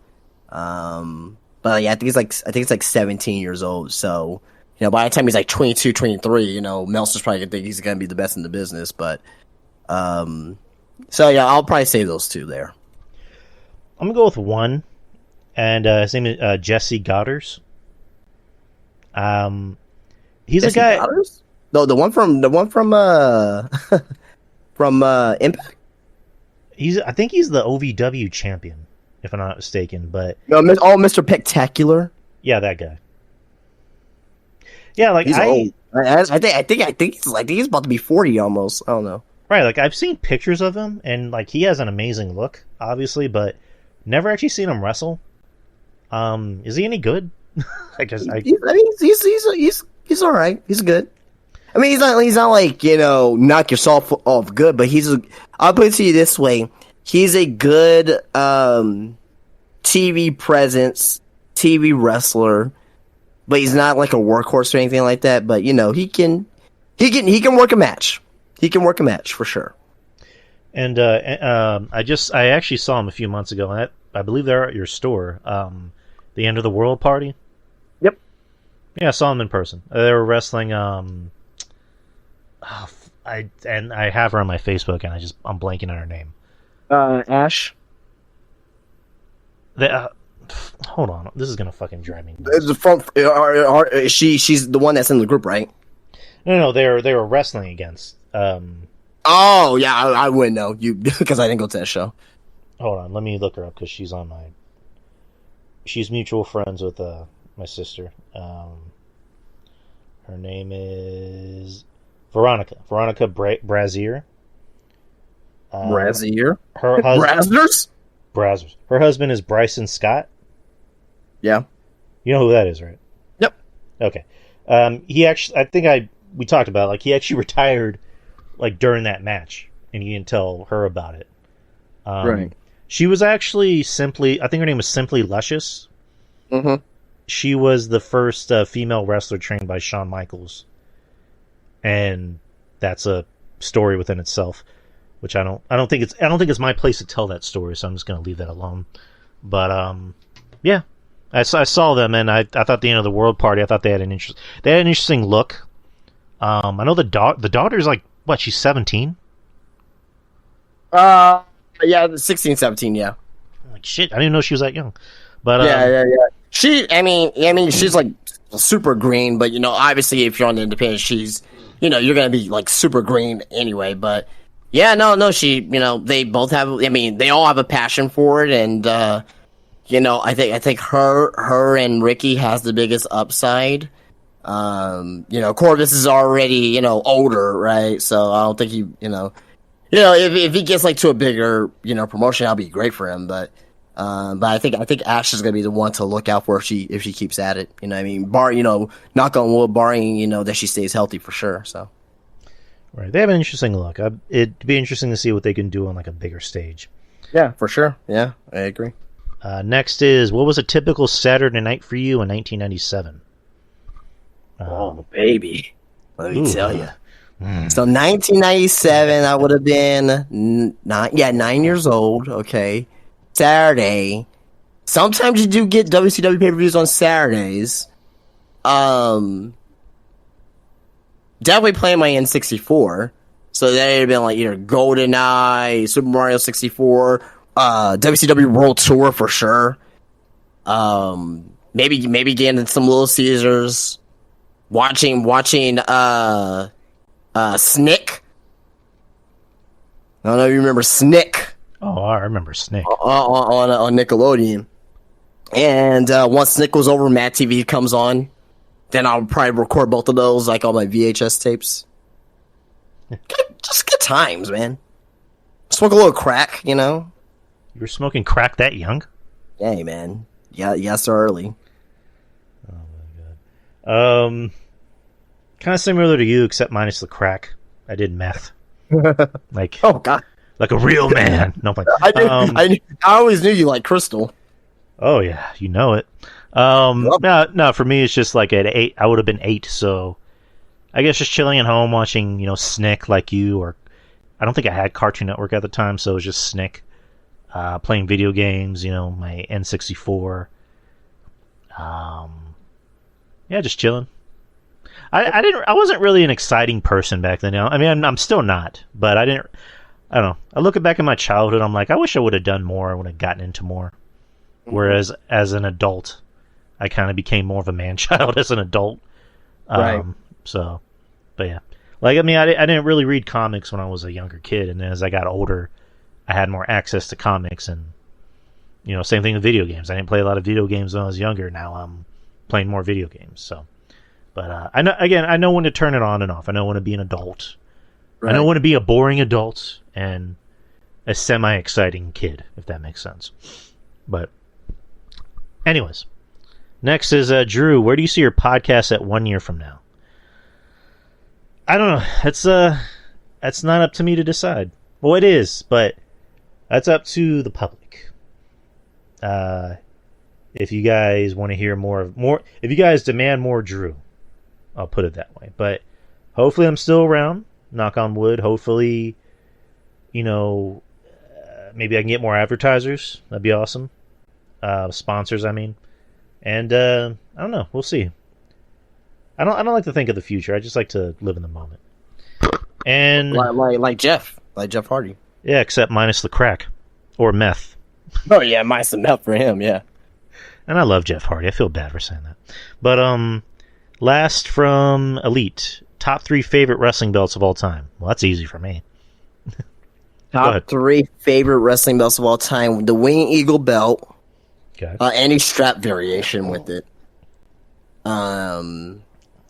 But yeah, I think it's like 17 years old. So, you know, by the time he's like 22, 23, you know, Meltzer's probably gonna think he's gonna be the best in the business. But, so yeah, I'll probably say those two there. I'm gonna go with one, and his name is Jesse Goddard. He's Jesse a guy. Goddard? No, the one from from Impact. I think he's the OVW champion, if I'm not mistaken. But No, Mr. Spectacular. yeah, that guy. Yeah, like He's old. I think he's about to be 40 almost. I don't know. Right, like I've seen pictures of him, and like he has an amazing look, obviously, but never actually seen him wrestle. Is he any good? He's all right. He's good. I mean, he's not like, you know, knock yourself off good, but I'll put it to you this way: he's a good TV presence, TV wrestler, but he's not like a workhorse or anything like that. But you know, he can work a match. He can work a match for sure. And I actually saw him a few months ago, and I believe they're at your store, the End of the World Party. Yep. Yeah, I saw him in person. They were wrestling. I have her on my Facebook, and I'm blanking on her name. Ash. Hold on, this is gonna fucking drive me nuts. She's the one that's in the group, right? No, they were wrestling against. Oh yeah, I wouldn't know you because I didn't go to that show. Hold on, let me look her up because she's on my. She's mutual friends with my sister. Her name is Veronica Brazier. Brazier. Her husband. Brazzers. Her husband is Bryson Scott. Yeah. You know who that is, right? Yep. Okay. He actually, we talked about it, like he actually retired, like during that match, and he didn't tell her about it. Right. She was actually I think her name was Simply Luscious. Mm-hmm. She was the first female wrestler trained by Shawn Michaels, and that's a story within itself. Which I don't think it's my place to tell that story, so I'm just gonna leave that alone. But yeah, I saw them, and I thought the End of the World party. I thought they had an interesting look. I know the daughter's like what? She's 17. Yeah, 16, 17. Yeah. Like shit, I didn't even know she was that young. But yeah. I mean, she's like super green, but obviously, if you're on the independent, she's, you're gonna be like super green anyway. But yeah, no, she, they both have. I mean, they all have a passion for it, and I think her and Ricky has the biggest upside. Corvus is already older, right? So I don't think if he gets like to a bigger promotion, that'll be great for him. But I think Ash is gonna be the one to look out for if she keeps at it. I mean, knock on wood, barring that she stays healthy for sure. So. Right, they have an interesting look. It'd be interesting to see what they can do on like a bigger stage. Yeah, for sure. Yeah, I agree. Next is, what was a typical Saturday night for you in 1997? Oh, baby. Let me tell you. So 1997, I would have been 9 years old. Okay, Saturday. Sometimes you do get WCW pay-per-views on Saturdays. Definitely playing my N64. So that would have been like either GoldenEye, Super Mario 64, WCW World Tour for sure. Maybe getting some Little Caesars. Watching Snick. I don't know if you remember Snick. Oh, I remember Snick. On Nickelodeon. And once Snick was over, Mad TV comes on. Then I'll probably record both of those, like on my VHS tapes. Just good times, man. Smoke a little crack, You were smoking crack that young? Hey, man. Yeah, so early. Oh my god. Kind of similar to you, except minus the crack. I did meth. Like, oh god, like a real man. No, I always knew you like crystal. Oh yeah, you know it. No, for me it's just like at 8. I would have been 8, so I guess just chilling at home watching, Snick like you, or I don't think I had Cartoon Network at the time, so it was just Snick. Playing video games, my N64. Yeah, just chilling. I wasn't really an exciting person back then. I mean, I'm still not, but I don't know. I look back at my childhood, I'm like, I wish I would have done more. I would have gotten into more. Whereas as an adult, I kind of became more of a man-child as an adult. Right. So, but yeah. Like, I mean, I didn't really read comics when I was a younger kid, and then as I got older, I had more access to comics, and, same thing with video games. I didn't play a lot of video games when I was younger. Now I'm playing more video games, so. But I know when to turn it on and off. I know when to be an adult. Right. I know when to be a boring adult and a semi-exciting kid, if that makes sense. But anyways, next is Drew. Where do you see your podcast at 1 year from now? I don't know. That's not up to me to decide. Well, it is, but that's up to the public. If you guys want to hear more, if you guys demand more Drew, I'll put it that way. But hopefully I'm still around. Knock on wood. Hopefully, maybe I can get more advertisers. That'd be awesome. Sponsors, I mean. And I don't know. We'll see. I don't like to think of the future. I just like to live in the moment. And like Jeff Hardy. yeah, except minus the crack or meth. Oh yeah, minus the meth for him. Yeah. And I love Jeff Hardy. I feel bad for saying that. But last from Elite, top 3 favorite wrestling belts of all time. Well, that's easy for me. Top 3 favorite wrestling belts of all time: the Winged Eagle belt, Okay. any strap variation with it.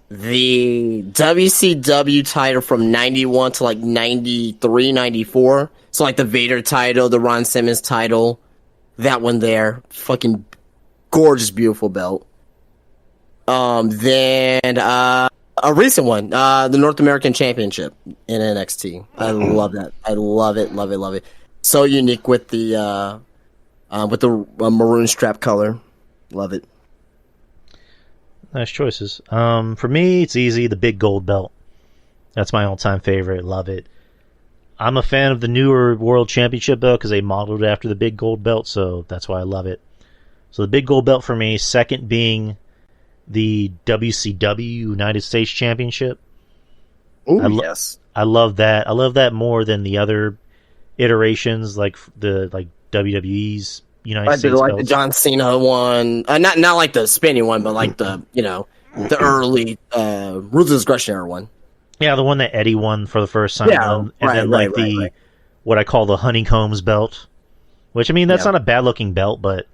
The WCW title from 91 to like 93, 94. So like the Vader title, the Ron Simmons title, that one there, fucking gorgeous, beautiful belt. Then a recent one, the North American Championship in NXT. I love that. I love it, love it, love it. So unique with the maroon strap color. Love it. Nice choices. For me, it's easy. The big gold belt. That's my all-time favorite. Love it. I'm a fan of the newer World Championship belt because they modeled it after the big gold belt, so that's why I love it. So the big gold belt for me. Second being the WCW United States Championship. Ooh, yes. I love that. I love that more than the other iterations, like WWE's United States like belts. the John Cena one, not like the spinning one, but like the the early Ruthless Aggression era one. Yeah, the one that Eddie won for the first time, and then what I call the Honeycombs belt, which I mean that's not a bad looking belt, but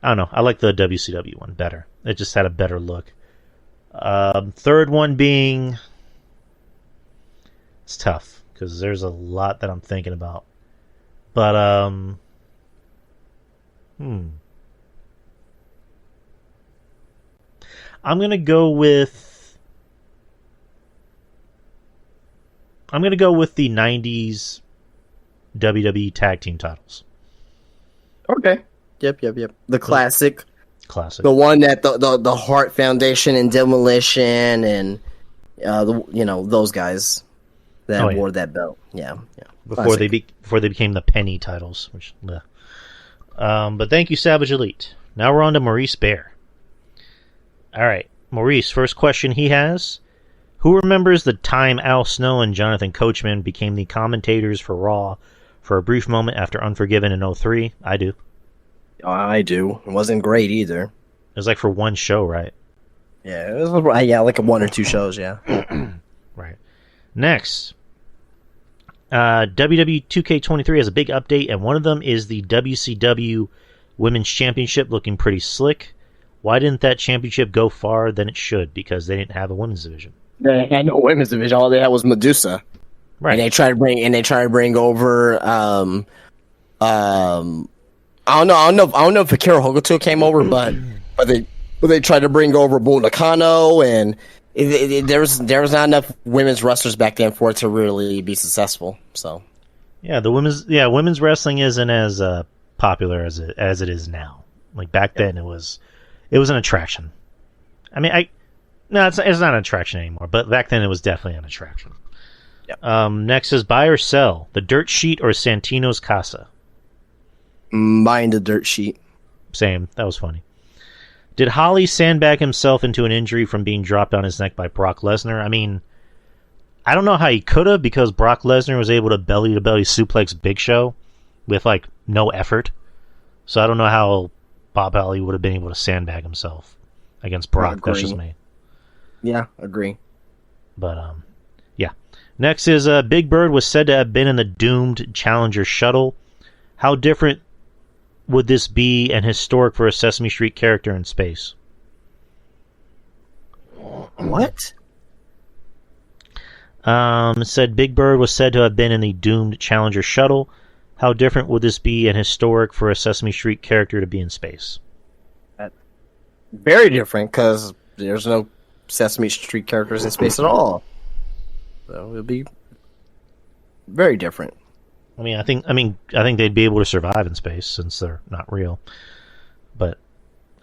I don't know. I like the WCW one better. It just had a better look. Third one being, it's tough because there's a lot that I'm thinking about, but I'm gonna go with the '90s WWE tag team titles. Okay. Yep. The classic, Classic. the one that the Hart Foundation and Demolition and those guys that wore that belt. Yeah. Before they became the penny titles, which. But thank you, Savage Elite. Now we're on to Maurice Bear. All right, Maurice. First question he has: who remembers the time Al Snow and Jonathan Coachman became the commentators for Raw for a brief moment after Unforgiven in 03? I do. I do. It wasn't great either. It was like for one show, right? Yeah, it was like 1 or 2 shows. Yeah. Right. Next. WWE 2K23 has a big update, and one of them is the WCW Women's Championship looking pretty slick. Why didn't that championship go farther than it should? Because they didn't have a women's division. They had no women's division. All they had was Medusa. Right. And they tried to bring over I don't know if Akira Hokuto came over, but they tried to bring over Bull Nakano, and there was not enough women's wrestlers back then for it to really be successful. So yeah, women's wrestling isn't as popular as it is now. Like back then, it was an attraction. I mean, it's not an attraction anymore, but back then it was definitely an attraction. Yep. Next is buy or sell: the Dirt Sheet or Santino's Casa. Buying the Dirt Sheet. Same. That was funny. Did Holly sandbag himself into an injury from being dropped on his neck by Brock Lesnar? I mean, I don't know how he could have, because Brock Lesnar was able to belly-to-belly suplex Big Show with, like, no effort. So I don't know how Bob Holly would have been able to sandbag himself against Brock. That's just me. Yeah, agree. But, yeah. Next is Big Bird was said to have been in the doomed Challenger shuttle. How different would this be and historic for a Sesame Street character in space? What? It said Big Bird was said to have been in the doomed Challenger shuttle. How different would this be and historic for a Sesame Street character to be in space? Very different, because there's no Sesame Street characters in space at all. So it'll be very different. I think they'd be able to survive in space since they're not real. But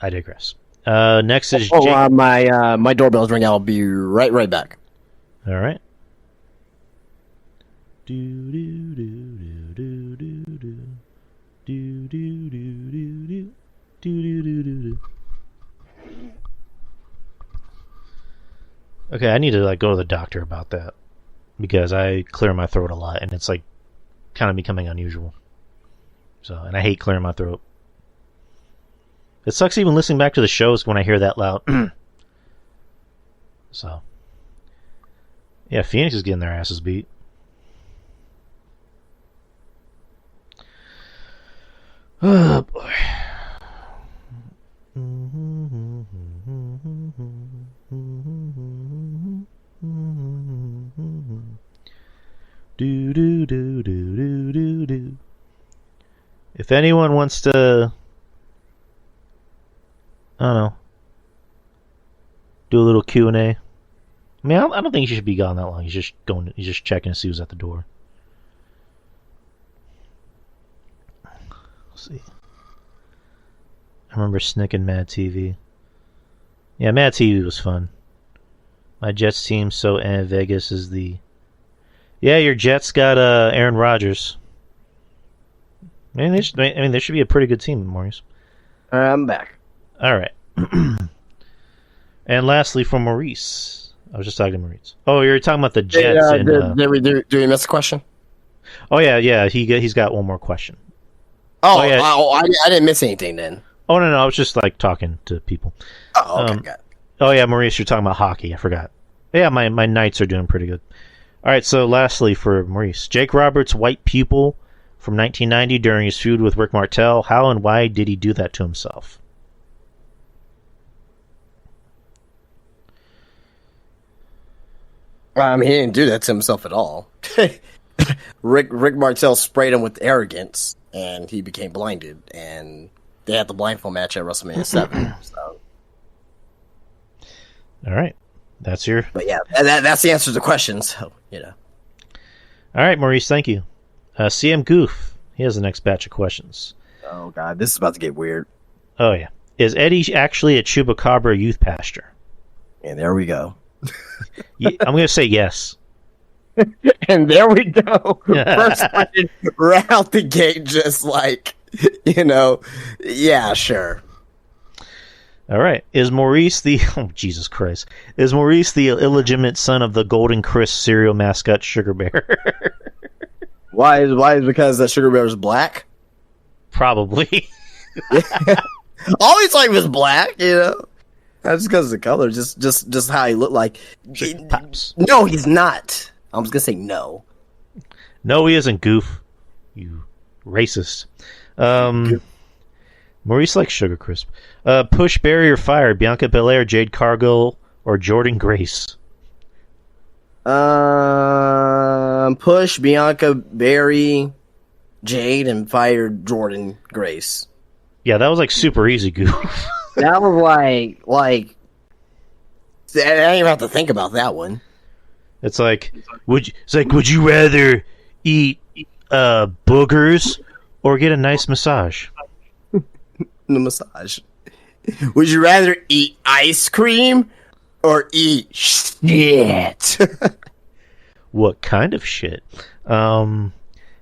I digress. Next is my doorbell's ringing. I'll be right back. All right. Okay, I need to go to the doctor about that. because I clear my throat a lot, and it's like kind of becoming unusual. So, and I hate clearing my throat. It sucks even listening back to the shows when I hear that loud. So, yeah, Phoenix is getting their asses beat. Oh boy. Do do do do do do do. If anyone wants to, I don't know, do a little Q&A. I mean, I don't think you should be gone that long. He's just checking to see who's at the door. Let's see. I remember snicking Mad TV. Yeah, Mad TV was fun. My Jets team so Vegas is the. Yeah, your Jets got Aaron Rodgers. There should be a pretty good team, Maurice. I'm back. All right. And lastly, from Maurice. I was just talking to Maurice. Oh, you're talking about the Jets. Did we miss a question? Oh, yeah. He's got one more question. Oh, yeah. I didn't miss anything then. Oh, no. I was just like talking to people. Oh, okay. Got it. Oh, yeah, Maurice, you're talking about hockey. I forgot. Yeah, my Knights are doing pretty good. All right, so lastly for Maurice. Jake Roberts' white pupil from 1990 during his feud with Rick Martel. How and why did he do that to himself? He didn't do that to himself at all. Rick Martel sprayed him with arrogance, and he became blinded, and they had the blindfold match at WrestleMania 7. So. All right. That's your... But yeah, that's the answer to the question, so, you know. All right, Maurice, thank you. CM Goof, he has the next batch of questions. Oh, God, this is about to get weird. Oh, yeah. Is Eddie actually a Chupacabra youth pastor? And there we go. I'm going to say yes. And there we go. First question, right out the gate, just like, yeah, sure. All right. Is Maurice the... Oh, Jesus Christ. Is Maurice the illegitimate son of the Golden Crisp cereal mascot Sugar Bear? Why is because the Sugar Bear is black? Probably. Always like he was black, Not just because of the color, just how he looked like. Pops. No, he's not. I'm just going to say no. No, he isn't, Goof. You racist. Maurice likes Sugar Crisp. Push, Barry, or Fire? Bianca Belair, Jade Cargill, or Jordan Grace? Push, Bianca, Barry, Jade, and fire Jordan Grace. Yeah, that was like super easy, Goof. That was like I didn't even have to think about that one. It's like, would you rather eat boogers or get a nice massage? The massage. Would you rather eat ice cream or eat shit? What kind of shit?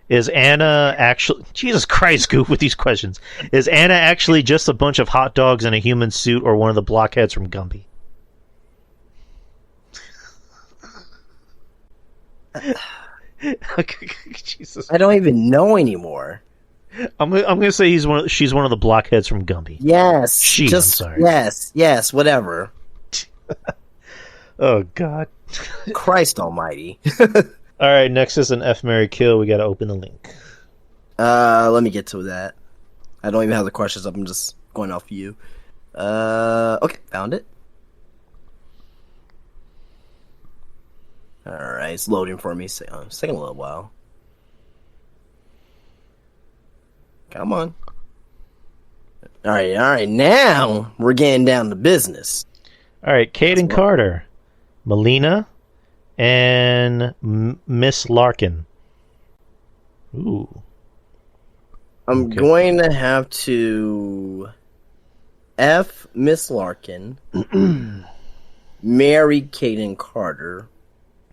Is Anna actually... Jesus Christ, Goof, with these questions. Is Anna actually just a bunch of hot dogs in a human suit or one of the blockheads from Gumby? Jesus. I don't even know anymore. I'm gonna say she's one of the blockheads from Gumby. Yes. I'm sorry. Yes, whatever. Oh, God. Christ almighty. All right, next is an F, Marry, Kill. We got to open the link. Let me get to that. I don't even have the questions up. I'm just going off you. Okay, found it. All right, it's loading for me. It's taking a little while. Come on. All right. Now we're getting down to business. All right, Caden Carter, Melina, and Miss Larkin. Ooh. I'm going to have to F Miss Larkin, marry Caden Carter.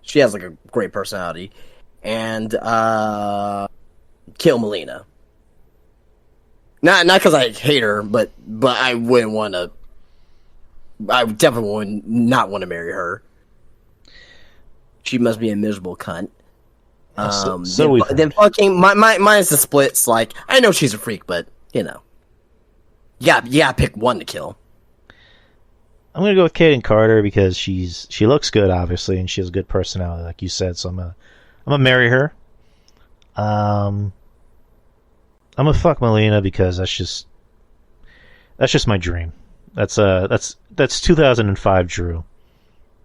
She has like a great personality, and kill Melina. Not because I hate her, but I wouldn't want to. I definitely would not want to marry her. She must be a miserable cunt. Then fucking mine is the splits. Like, I know she's a freak, but you know, yeah, pick one to kill. I'm gonna go with Kaden Carter because she looks good, obviously, and she has a good personality, like you said. So I'm gonna marry her. I'm gonna fuck Melina because that's just my dream. That's 2005 Drew.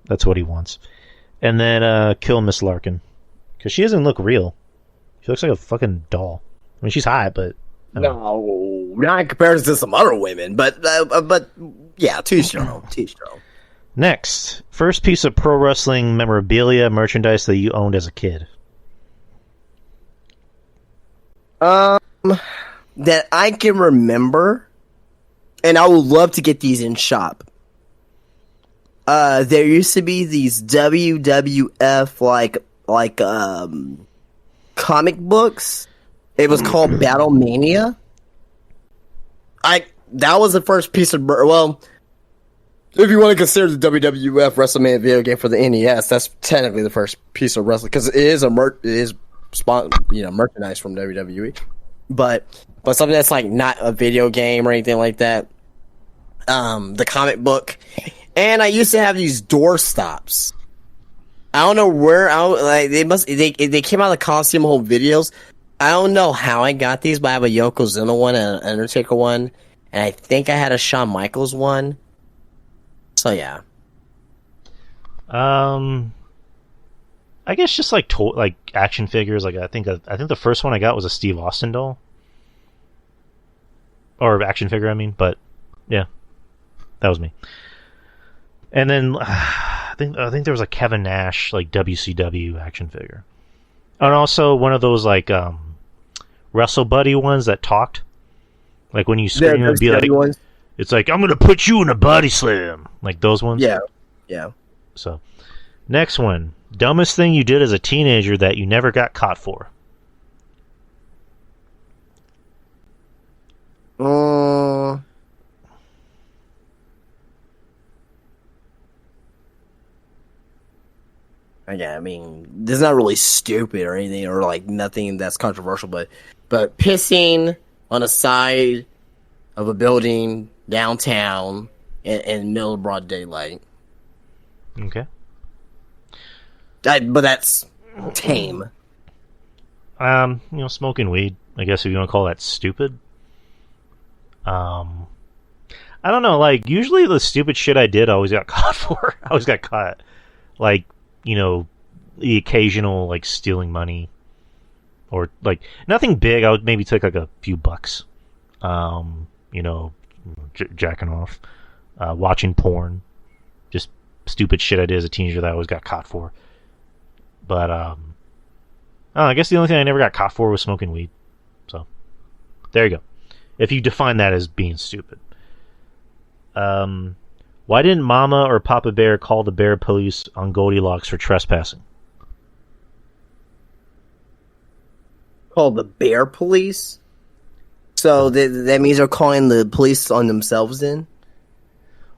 That's what he wants. And then kill Miss Larkin because she doesn't look real. She looks like a fucking doll. I mean, she's hot, but no, not in comparison to some other women. But yeah, too strong. Next, first piece of pro wrestling memorabilia merchandise that you owned as a kid. That I can remember, and I would love to get these in shop. There used to be these WWF like comic books. It was called Battle Mania. That was the first piece of if you want to consider the WWF WrestleMania video game for the NES, that's technically the first piece of wrestling because it is merchandise from WWE. But something that's like not a video game or anything like that. The comic book, and I used to have these door stops. I don't know where they came out of the Coliseum Home Videos. I don't know how I got these, but I have a Yokozuna one and an Undertaker one, and I think I had a Shawn Michaels one. So yeah. I guess just like action figures. Like I think the first one I got was a Steve Austin doll, or action figure. I mean, but yeah, that was me. And then I think there was a Kevin Nash like WCW action figure, and also one of those like Wrestle Buddy ones that talked. Like when you scream, it'd be like ones. It's like I'm gonna put you in a body slam, like those ones. Yeah. So, next one. Dumbest thing you did as a teenager that you never got caught for. Yeah, I mean, this is not really stupid or anything, or like nothing that's controversial, but pissing on the side of a building downtown in the middle of broad daylight. Okay. But that's tame. Smoking weed. I guess if you want to call that stupid. I don't know. Like usually the stupid shit I did, I always got caught for. I always got caught. Like the occasional like stealing money, or like nothing big. I would maybe take like a few bucks. Jacking off, watching porn, just stupid shit I did as a teenager that I always got caught for. But I guess the only thing I never got caught for was smoking weed. So there you go. If you define that as being stupid. Why didn't Mama or Papa Bear call the bear police on Goldilocks for trespassing? Call the bear police? So that means they're calling the police on themselves then?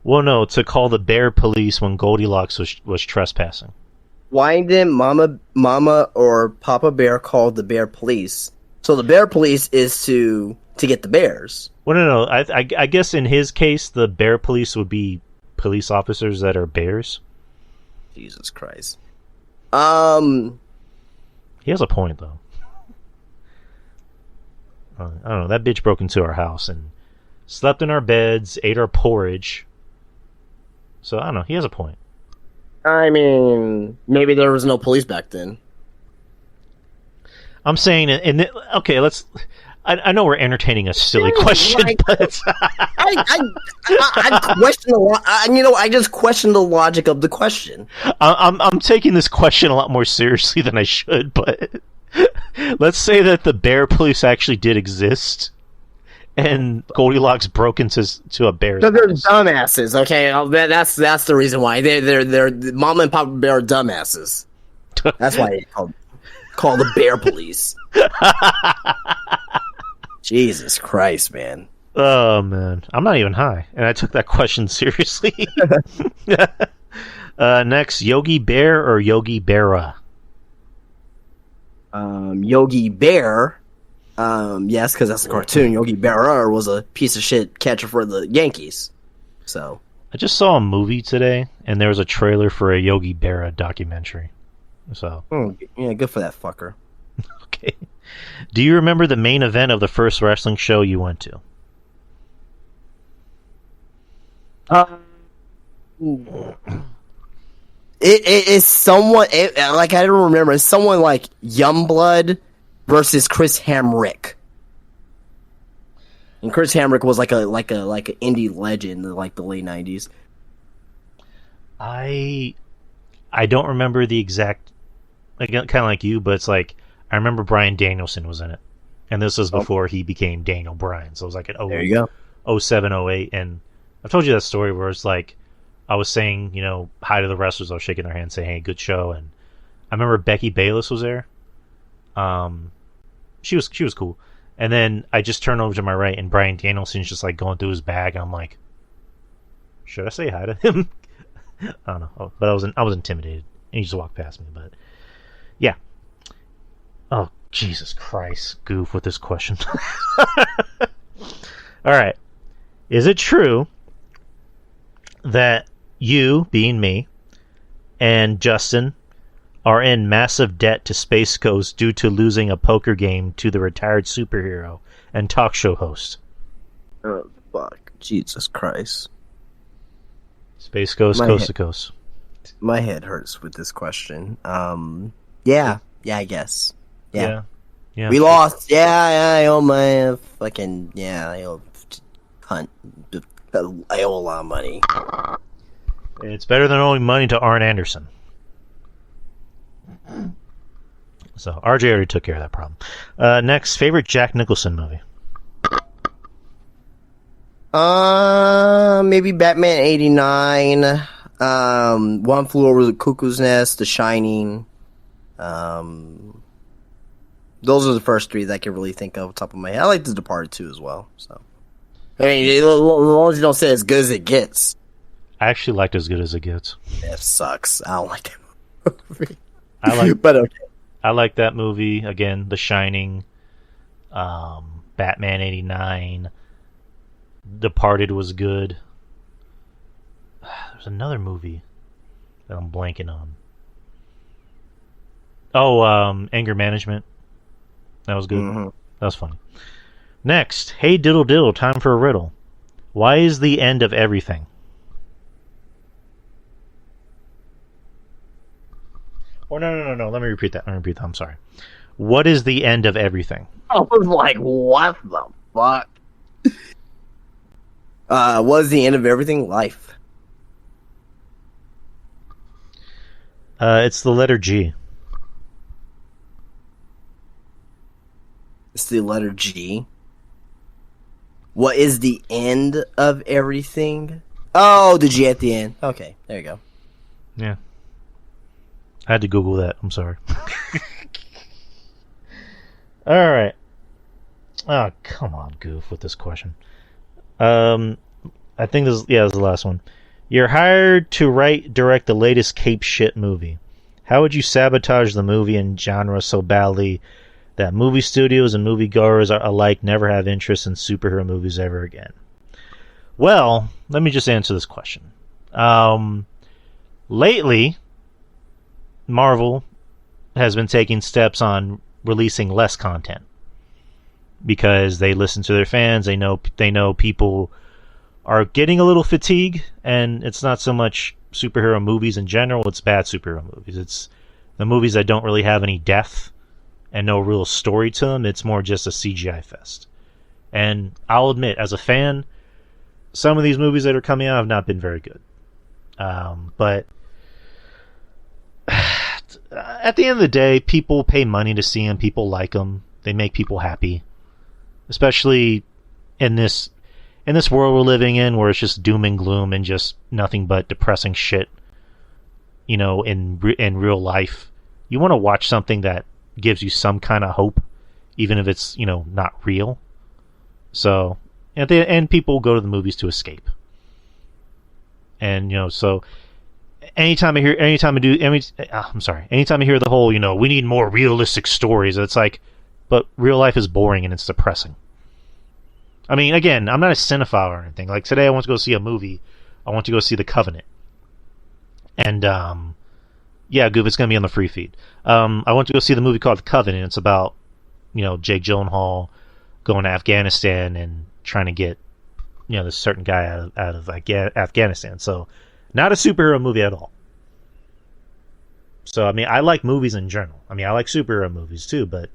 Well, no, to call the bear police when Goldilocks was trespassing. Why didn't Mama or Papa Bear call the bear police? So the bear police is to get the bears. Well, no. I guess in his case, the bear police would be police officers that are bears. Jesus Christ. He has a point, though. I don't know. That bitch broke into our house and slept in our beds, ate our porridge. So, I don't know. He has a point. I mean, maybe there was no police back then. I'm saying, okay, let's... I know we're entertaining a silly question, but... I question the I just question the logic of the question. I'm taking this question a lot more seriously than I should, but... Let's say that the bear police actually did exist, and Goldilocks broke into a bear's house. They're dumbasses, okay? That's the reason why. They're Mama and Papa Bear are dumbasses. That's why they call the bear police. Jesus Christ, man. Oh, man. I'm not even high, and I took that question seriously. Next, Yogi Bear or Yogi Berra? Yogi Bear. Yes, because that's a cartoon. Yogi Berra was a piece of shit catcher for the Yankees. So I just saw a movie today, and there was a trailer for a Yogi Berra documentary. So yeah, good for that fucker. Okay. Do you remember the main event of the first wrestling show you went to? It is someone like I don't remember. It's someone like Youngblood versus Chris Hamrick. And Chris Hamrick was like an indie legend in like the late 90s. I don't remember the exact, like kind of like you, but it's like I remember Bryan Danielson was in it, and this was before he became Daniel Bryan. So it was like There you go. 07, 08, and I've told you that story where it's like I was saying, hi to the wrestlers. I was shaking their hands, saying, "Hey, good show." And I remember Becky Bayless was there. She was cool. And then I just turned over to my right, and Bryan Danielson's just like going through his bag, and I'm like, should I say hi to him? I don't know, but I was intimidated, and he just walked past me. But yeah. Oh, Jesus Christ, Goof, with this question. All right. Is it true that you, being me, and Justin are in massive debt to Space Ghost due to losing a poker game to the retired superhero and talk show host? Oh, fuck. Jesus Christ. Space Ghost, coast to coast. My head hurts with this question. Yeah, I guess. Yeah. We lost. Yeah, I owe my fucking... Yeah, I owe Hunt. I owe a lot of money. It's better than owing money to Arn Anderson. So, RJ already took care of that problem. Next, favorite Jack Nicholson movie? Maybe Batman 89. One Flew Over the Cuckoo's Nest, The Shining. Those are the first three that I can really think of off the top of my head. I like The Departed too as well. So, I mean, as long as you don't say as good as it gets. I actually liked As Good as It Gets. That sucks. I don't like that movie. But okay. I like that movie. Again, The Shining, Batman 89, Departed was good. There's another movie that I'm blanking on. Oh, Anger Management. That was good. Mm-hmm. That was funny. Next, hey diddle diddle, time for a riddle. Why is the end of everything? Oh, no. Let me repeat that. I'm sorry. What is the end of everything? I was like, what the fuck? What is the end of everything? Life. It's the letter G. It's the letter G. What is the end of everything? Oh, the G at the end. Okay, there you go. Yeah. I had to Google that. I'm sorry. All right. Oh, come on, Goof, with this question. I think this is the last one. You're hired to direct the latest Cape shit movie. How would you sabotage the movie and genre so badly that movie studios and moviegoers alike never have interest in superhero movies ever again? Well, let me just answer this question. Lately, Marvel has been taking steps on releasing less content because they listen to their fans. They know people are getting a little fatigued, and it's not so much superhero movies in general, it's bad superhero movies. It's the movies that don't really have any depth and no real story to them. It's more just a CGI fest. And I'll admit, as a fan, some of these movies that are coming out have not been very good. But at the end of the day, people pay money to see them. People like them. They make people happy. Especially in this world we're living in, where it's just doom and gloom and just nothing but depressing shit. In real life, you want to watch something that gives you some kind of hope, even if it's not real. So at the end, people go to the movies to escape. And anytime I hear the whole, we need more realistic stories, it's like, but real life is boring and it's depressing. I mean, again, I'm not a cinephile or anything. Like today I went to go see a movie. I went to go see The Covenant. And, yeah, Goof, it's going to be on the free feed. I went to go see the movie called The Covenant. It's about, Jake Gyllenhaal going to Afghanistan and trying to get, this certain guy out of Afghanistan. So, not a superhero movie at all. So, I mean, I like movies in general. I mean, I like superhero movies too, but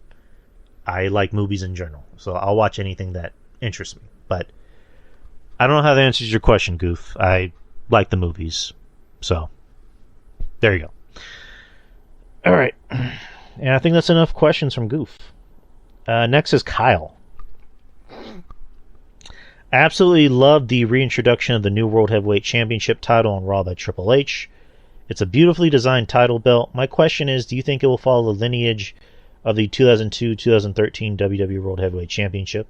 I like movies in general. So, I'll watch anything that interests me. But I don't know how that answers your question, Goof. I like the movies. So, there you go. All right. And I think that's enough questions from Goof. Next is Kyle. I absolutely loved the reintroduction of the new World Heavyweight Championship title on Raw by Triple H. It's a beautifully designed title belt. My question is, do you think it will follow the lineage of the 2002-2013 WWE World Heavyweight Championship?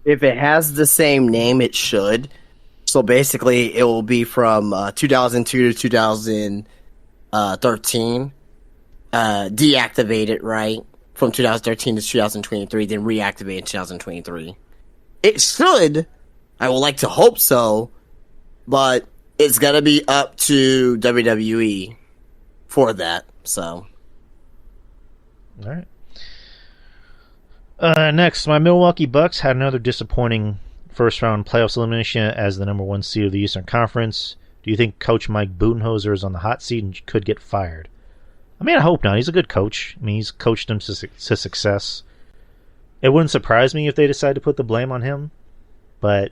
If it has the same name, it should. So basically, it will be from 2002 to 2013. Deactivate it, right? From 2013 to 2023, then reactivate in 2023. It should. I would like to hope so. But it's going to be up to WWE for that. So. All right. Next, my Milwaukee Bucks had another disappointing first-round playoffs elimination as the number 1 seed of the Eastern Conference. Do you think Coach Mike Budenholzer is on the hot seat and could get fired? I mean, I hope not. He's a good coach. I mean, he's coached them to success. It wouldn't surprise me if they decide to put the blame on him. But,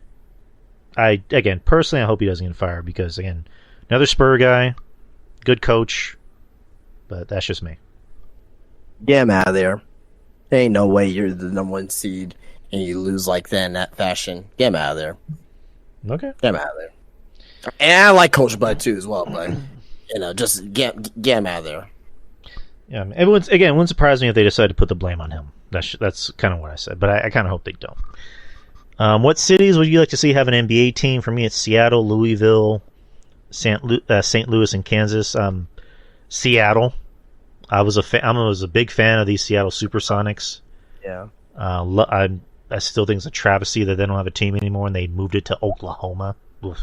personally, I hope he doesn't get fired because, again, another Spur guy, good coach, but that's just me. Get him out of there. There ain't no way you're the number 1 seed and you lose like that in that fashion. Get him out of there. Okay. Get him out of there. And I like Coach Bud too as well, but just get him out of there. Yeah, it wouldn't surprise me if they decide to put the blame on him. That's kind of what I said, but I kind of hope they don't. What cities would you like to see have an NBA team? For me, it's Seattle, Louisville, St. Louis, and Kansas. Seattle. I was a big fan of these Seattle Supersonics. Yeah. I still think it's a travesty that they don't have a team anymore and they moved it to Oklahoma. Oof.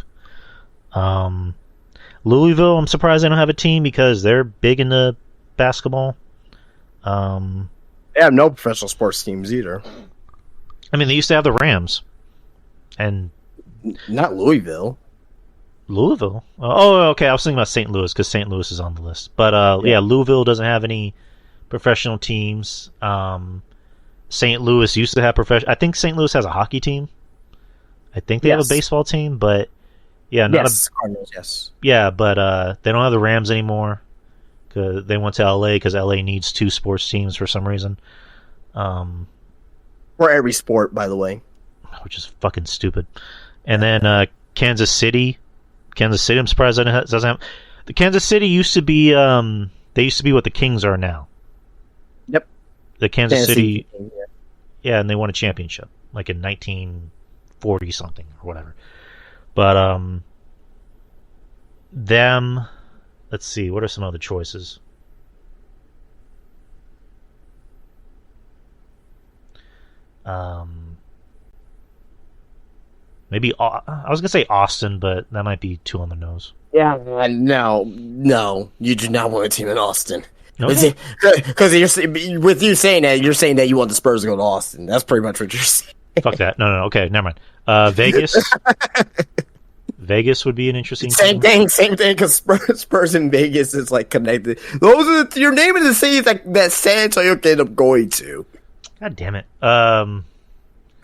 Louisville, I'm surprised they don't have a team because they're big into basketball. They have no professional sports teams either. I mean, they used to have the Rams. And not Louisville. Louisville? Oh, okay. I was thinking about St. Louis because St. Louis is on the list. But, yeah, Louisville doesn't have any professional teams. St. Louis used to have professional. I think St. Louis has a hockey team. I think they have a baseball team, but yeah, Cardinals, yes. Yeah, but they don't have the Rams anymore. Cause they went to LA because LA needs 2 sports teams for some reason. For every sport, by the way, which is fucking stupid. And then Kansas City. I'm surprised that it doesn't have. The Kansas City used to be. They used to be what the Kings are now. Yep. The Kansas City. King, yeah, and they won a championship like in 1940 something or whatever. But them. Let's see. What are some other choices? Maybe I was gonna say Austin, but that might be too on the nose. Yeah, no, you do not want a team in Austin. Okay. Because with you saying that, you're saying that you want the Spurs to go to Austin. That's pretty much what you're saying. Fuck that. No. Okay, never mind. Vegas. Vegas would be an interesting same team. Same thing. Because Spurs and Vegas is like connected. Those are you're naming the cities that San Antonio can end up going to. God damn it.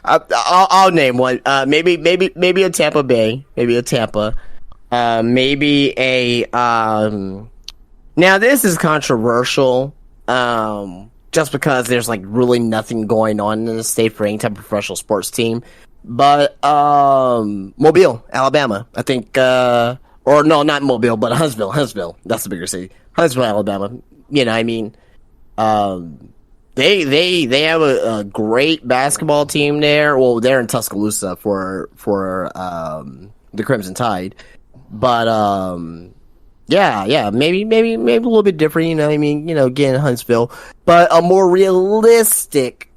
I'll name one. Maybe a Tampa Bay. Maybe a Tampa. Maybe a. Now this is controversial. Just because there's like really nothing going on in the state for any type of professional sports team, but Mobile, Alabama. I think, or no, not Mobile, but Huntsville. That's the bigger city. Huntsville, Alabama. You know, I mean, They have a great basketball team there. Well, they're in Tuscaloosa for the Crimson Tide, But yeah, maybe a little bit different. You know, I mean, you know, again, Huntsville, but a more realistic.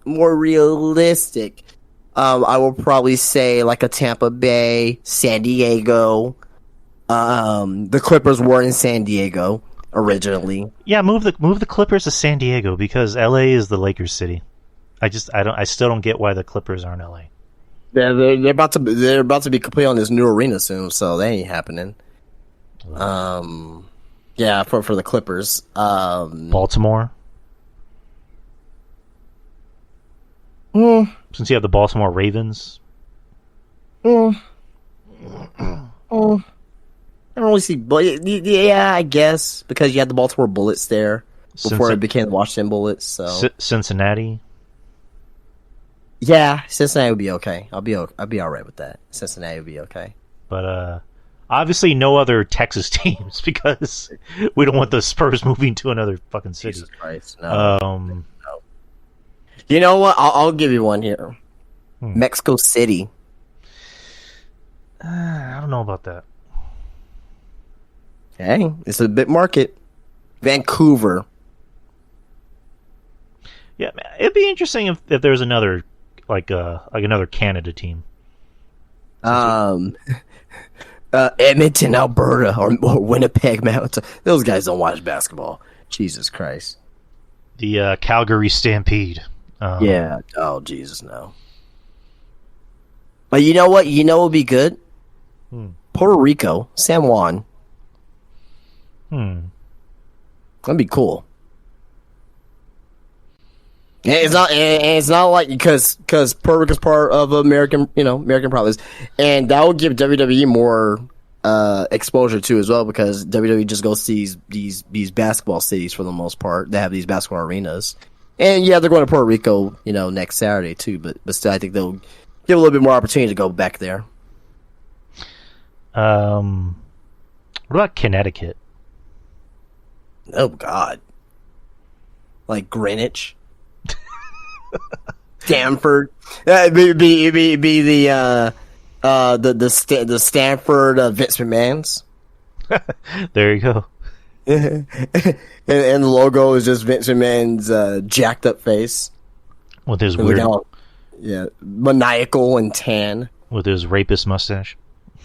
I will probably say like a Tampa Bay, San Diego. The Clippers were in San Diego originally. Yeah, move the Clippers to San Diego because LA is the Lakers city. I still don't get why the Clippers aren't LA. They're about to be complete on this new arena soon, so that ain't happening. Yeah, for the Clippers. Baltimore. Since you have the Baltimore Ravens. I don't really see, but yeah, I guess because you had the Baltimore Bullets there before it became the Washington Bullets. So Cincinnati. Yeah, Cincinnati would be okay. I'll be all right with that. Cincinnati would be okay. But obviously no other Texas teams because we don't want the Spurs moving to another fucking city. Jesus Christ, no. No. You know what? I'll give you one here. Mexico City. I don't know about that. Hey, it's a big market. Vancouver. Yeah, it'd be interesting if there's another like another Canada team. Edmonton, Alberta, or Winnipeg, Manitoba. Those guys don't watch basketball. Jesus Christ. The Calgary Stampede. Yeah. Oh, Jesus, no. But you know what? You know what would be good? Puerto Rico, San Juan. That'd be cool. And it's not like because Puerto Rico's part of American province, and that would give WWE more exposure too as well because WWE just goes to these basketball cities for the most part. They have these basketball arenas, and yeah, they're going to Puerto Rico, next Saturday too. But still, I think they'll give a little bit more opportunity to go back there. What about Connecticut? Oh God, like Greenwich. Stanford, it'd be the Stanford Vince McMahon's. There you go. and the logo is just Vince McMahon's jacked up face With his weird, maniacal and tan. with his rapist mustache.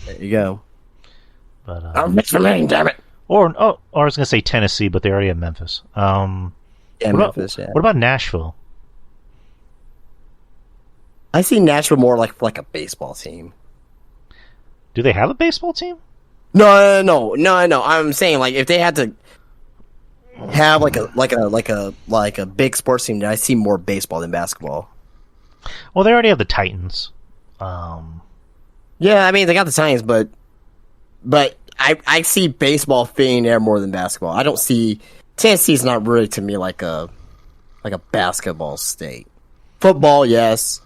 There you go. But I'm Vince McMahon, damn it. or I was gonna say Tennessee, but they already have Memphis. Memphis. Yeah. What about Nashville? I see Nashville more like a baseball team. Do they have a baseball team? No. I'm saying like if they had to have like a big sports team, I see more baseball than basketball. Well, they already have the Titans. Yeah, I mean they got the Titans, but I see baseball fitting there more than basketball. I don't see Tennessee's not really to me like a basketball state. Football, yes.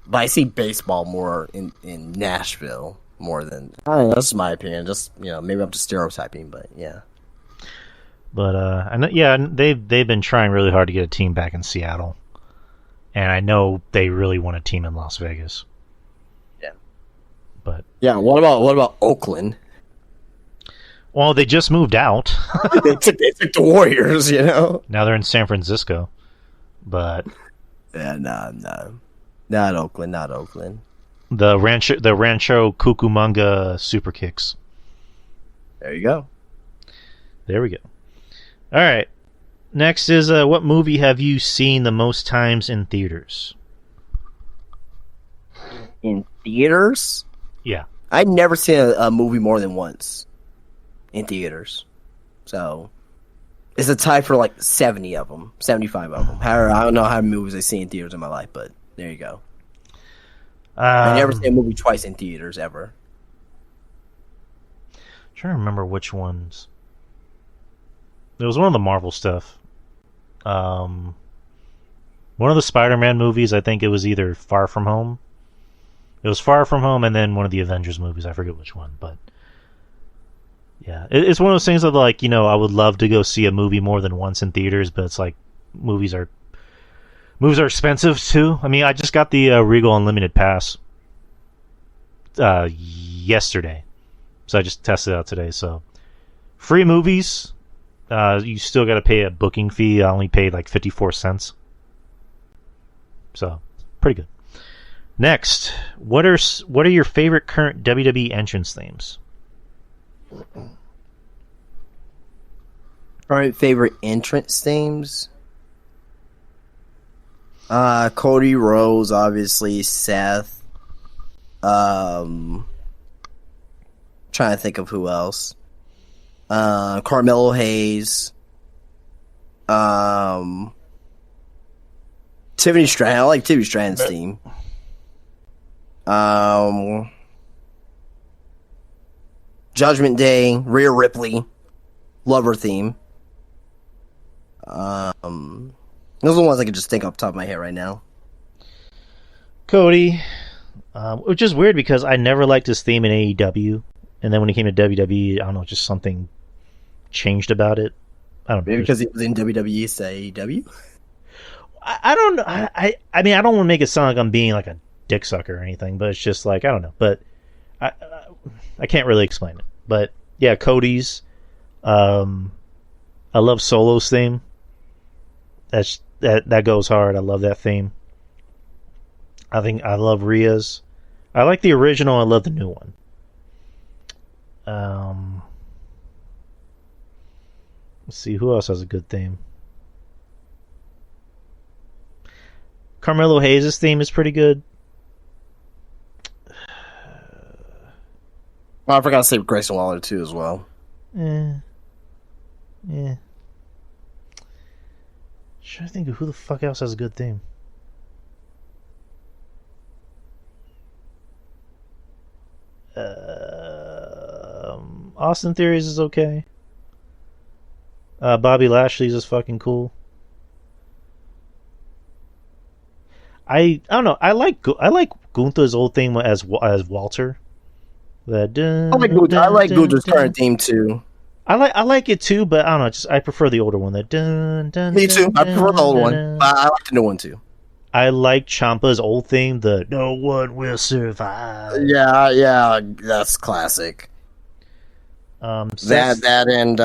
But I see baseball more in Nashville more than I don't know. That's my opinion. Just maybe I'm just stereotyping, but yeah. But I know, yeah, they've been trying really hard to get a team back in Seattle, and I know they really want a team in Las Vegas. Yeah. But yeah, what about Oakland? Well, they just moved out. they took the Warriors, Now they're in San Francisco, but yeah, no. Not Oakland. the Rancho Cucamonga Super Kicks. There you go. There we go. All right. Next is what movie have you seen the most times in theaters? In theaters? Yeah. I've never seen a movie more than once in theaters. So it's a tie for like 70 of them, 75 of them. I don't know how many movies I've seen in theaters in my life, but there you go. I never seen a movie twice in theaters ever. Trying to remember which ones. It was one of the Marvel stuff. One of the Spider-Man movies. I think it was either Far From Home. It was Far From Home, and then one of the Avengers movies. I forget which one, but yeah, it's one of those things of like I would love to go see a movie more than once in theaters, but it's like movies are expensive too. I mean, I just got the Regal Unlimited pass yesterday, So I just tested it out today. So free movies. You still got to pay a booking fee. I only paid like 54 cents. So pretty good. Next, what are your favorite current WWE entrance themes? All right, favorite entrance themes. Cody Rhodes, obviously. Seth. Trying to think of who else. Carmelo Hayes. Tiffany Stratton. I like Tiffany Stratton's theme. Judgment Day. Rhea Ripley. Love her theme. Those are the ones I can just think off the top of my head right now. Cody, which is weird because I never liked his theme in AEW, and then when he came to WWE, I don't know, just something changed about it. I don't know. Maybe because he was in WWE to AEW? I don't know. I mean, I don't want to make it sound like I'm being like a dick sucker or anything, but it's just like, I don't know. But I can't really explain it. But yeah, Cody's. I love Solo's theme. That goes hard. I love that theme. I think I love Rhea's. I like the original. I love the new one. Let's see who else has a good theme. Carmelo Hayes' theme is pretty good. Oh, I forgot to say Grayson Waller too as well. Yeah. Trying to think of who the fuck else has a good theme. Austin Theories is okay. Bobby Lashley's is fucking cool. I don't know. I like Gunther's old theme as Walter. I like Gunther's current theme too. I like it too, but I don't know. I prefer the older one. That dun dun. Me too. I prefer the old one, but I like the new one too. I like Ciampa's old theme. The "No one will survive." Yeah, that's classic. That and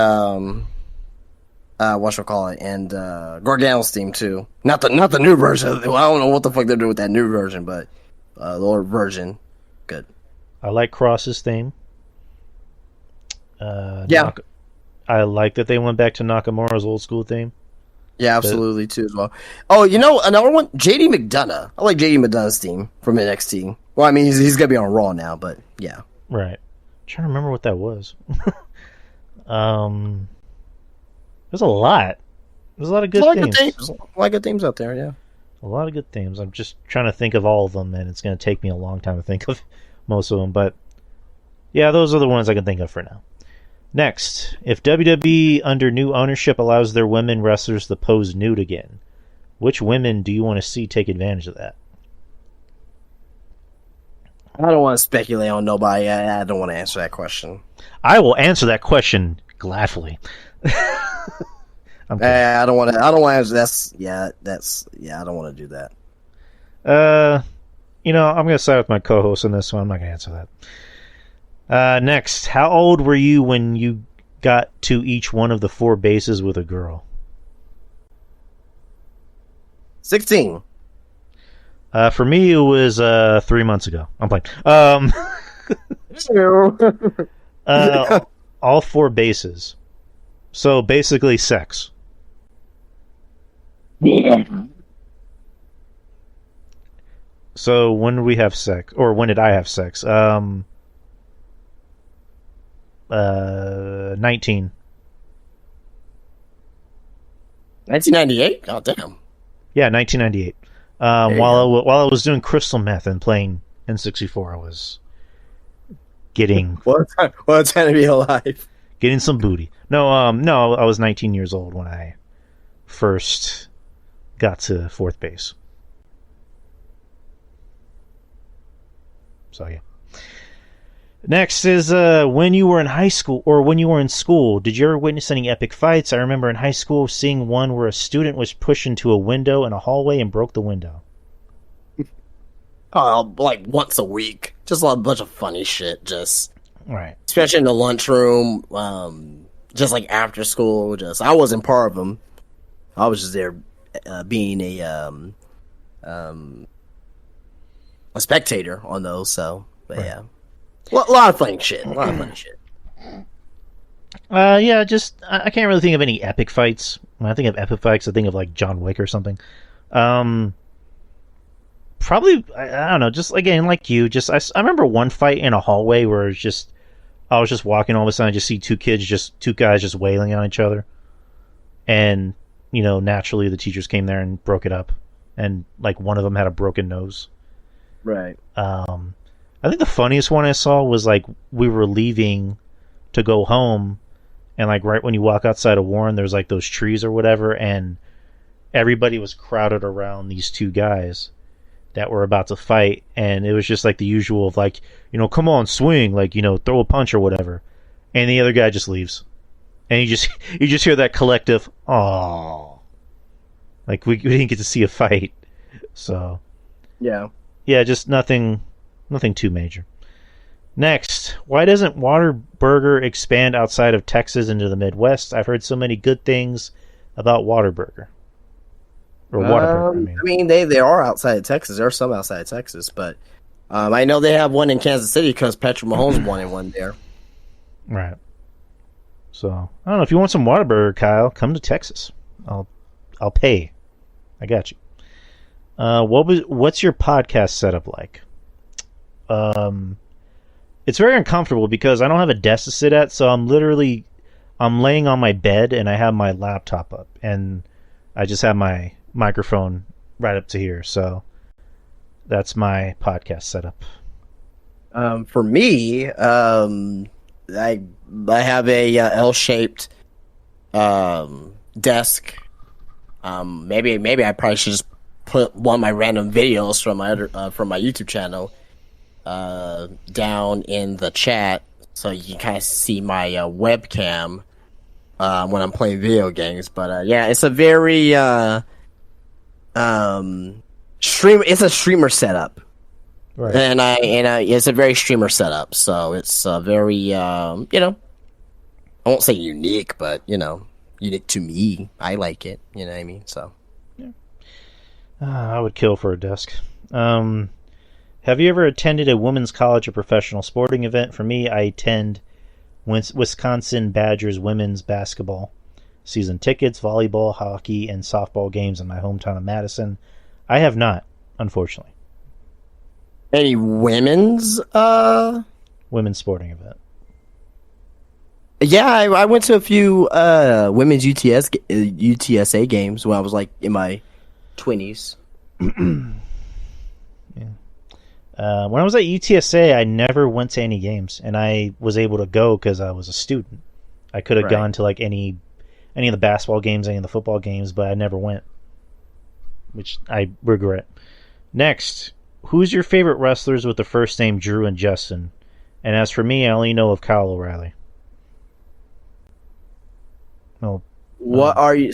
whatchamacallit, and Gargano's theme too. Not the new version. I don't know what the fuck they're doing with that new version, but the old version, good. I like Cross's theme. Yeah. I like that they went back to Nakamura's old school theme. Yeah, absolutely too as well. Oh, another one, JD McDonough. I like JD McDonough's theme from NXT. Well, I mean, he's gonna be on Raw now, but yeah. Right. I'm trying to remember what that was. There's a lot. There's a lot of good themes. A lot of good themes out there, yeah. A lot of good themes. I'm just trying to think of all of them, and it's going to take me a long time to think of most of them. But yeah, those are the ones I can think of for now. Next, if WWE under new ownership allows their women wrestlers to pose nude again, which women do you want to see take advantage of that? I don't want to speculate on nobody. I don't want to answer that question. I will answer that question gladly. I don't want to. I don't want to. I don't want to do that. I'm going to side with my co-host on this one. I'm not going to answer that. Next, how old were you when you got to each one of the 4 bases with a girl? 16. For me, it was 3 months ago. I'm playing. All 4 bases. So basically, sex. Yeah. So when did we have sex, or when did I have sex? 19. $1998? Oh, damn. Yeah, 1998. While I was doing crystal meth and playing N64, I was getting what a time to be alive. Getting some booty. No, I was 19 years old when I first got to 4th base. So yeah. Next is when you were in high school, or when you were in school, did you ever witness any epic fights? I remember in high school seeing one where a student was pushed into a window in a hallway and broke the window. Oh, like once a week. Just a bunch of funny shit. Just right. especially in the lunchroom, just like after school. Just I wasn't part of them. I was just there, being a spectator on those. So, but Right. yeah, well, a lot of funny shit. A lot of funny shit. Yeah, just I can't really think of any epic fights. When I think of epic fights, I think of like John Wick or something. Probably I don't know. Just again, like you, just I remember one fight in a hallway where it's just I was just walking, all of a sudden I just see two guys just wailing on each other, and naturally the teachers came there and broke it up, and like one of them had a broken nose. Right. I think the funniest one I saw was like we were leaving to go home, and like right when you walk outside of Warren, there's like those trees or whatever, and everybody was crowded around these two guys that were about to fight, and it was just like the usual of like, come on, swing, like, throw a punch or whatever, and the other guy just leaves, and you just hear that collective, oh, like we didn't get to see a fight, so Yeah. yeah, just nothing too major. Next, why doesn't Whataburger expand outside of Texas into the Midwest? I've heard so many good things about Whataburger. Or Whataburger, I mean, they are outside of Texas. There are some outside of Texas, but I know they have one in Kansas City because Patrick Mahomes wanted one there. Right. So, I don't know. If you want some Whataburger, Kyle, come to Texas. I'll pay. I got you. What's your podcast setup like? It's very uncomfortable because I don't have a desk to sit at, so I'm laying on my bed and I have my laptop up and I just have my microphone right up to here. So that's my podcast setup. For me, I have a L-shaped desk. Maybe I probably should just put one of my random videos from my YouTube channel down in the chat, so you can kind of see my webcam when I'm playing video games. But yeah, it's a very it's a streamer setup. Right. And it's a very streamer setup, so it's very I won't say unique, but unique to me. I like it. You know what I mean? So I would kill for a desk. Have you ever attended a women's college or professional sporting event? For me, I attend Wisconsin Badgers women's basketball season tickets, volleyball, hockey, and softball games in my hometown of Madison. I have not, unfortunately. Any women's Women's sporting event. Yeah, I went to a few women's UTSA games when I was like in my 20s. When I was at UTSA, I never went to any games, and I was able to go because I was a student. I could have Right. gone to like any of the basketball games, any of the football games, but I never went, which I regret. Next, who's your favorite wrestlers with the first name Drew and Justin? And as for me, I only know of Kyle O'Reilly. No, What are you?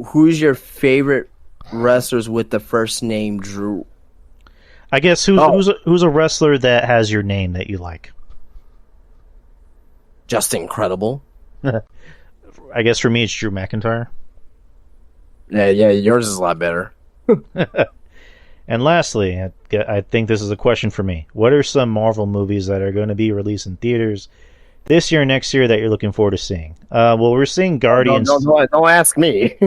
Who's your favorite wrestlers with the first name Drew? I guess who's a wrestler that has your name that you like? Just incredible. I guess for me, it's Drew McIntyre. Yeah, yours is a lot better. And lastly, I think this is a question for me. What are some Marvel movies that are going to be released in theaters this year and next year that you're looking forward to seeing? Well, we're seeing Guardians. No, don't ask me.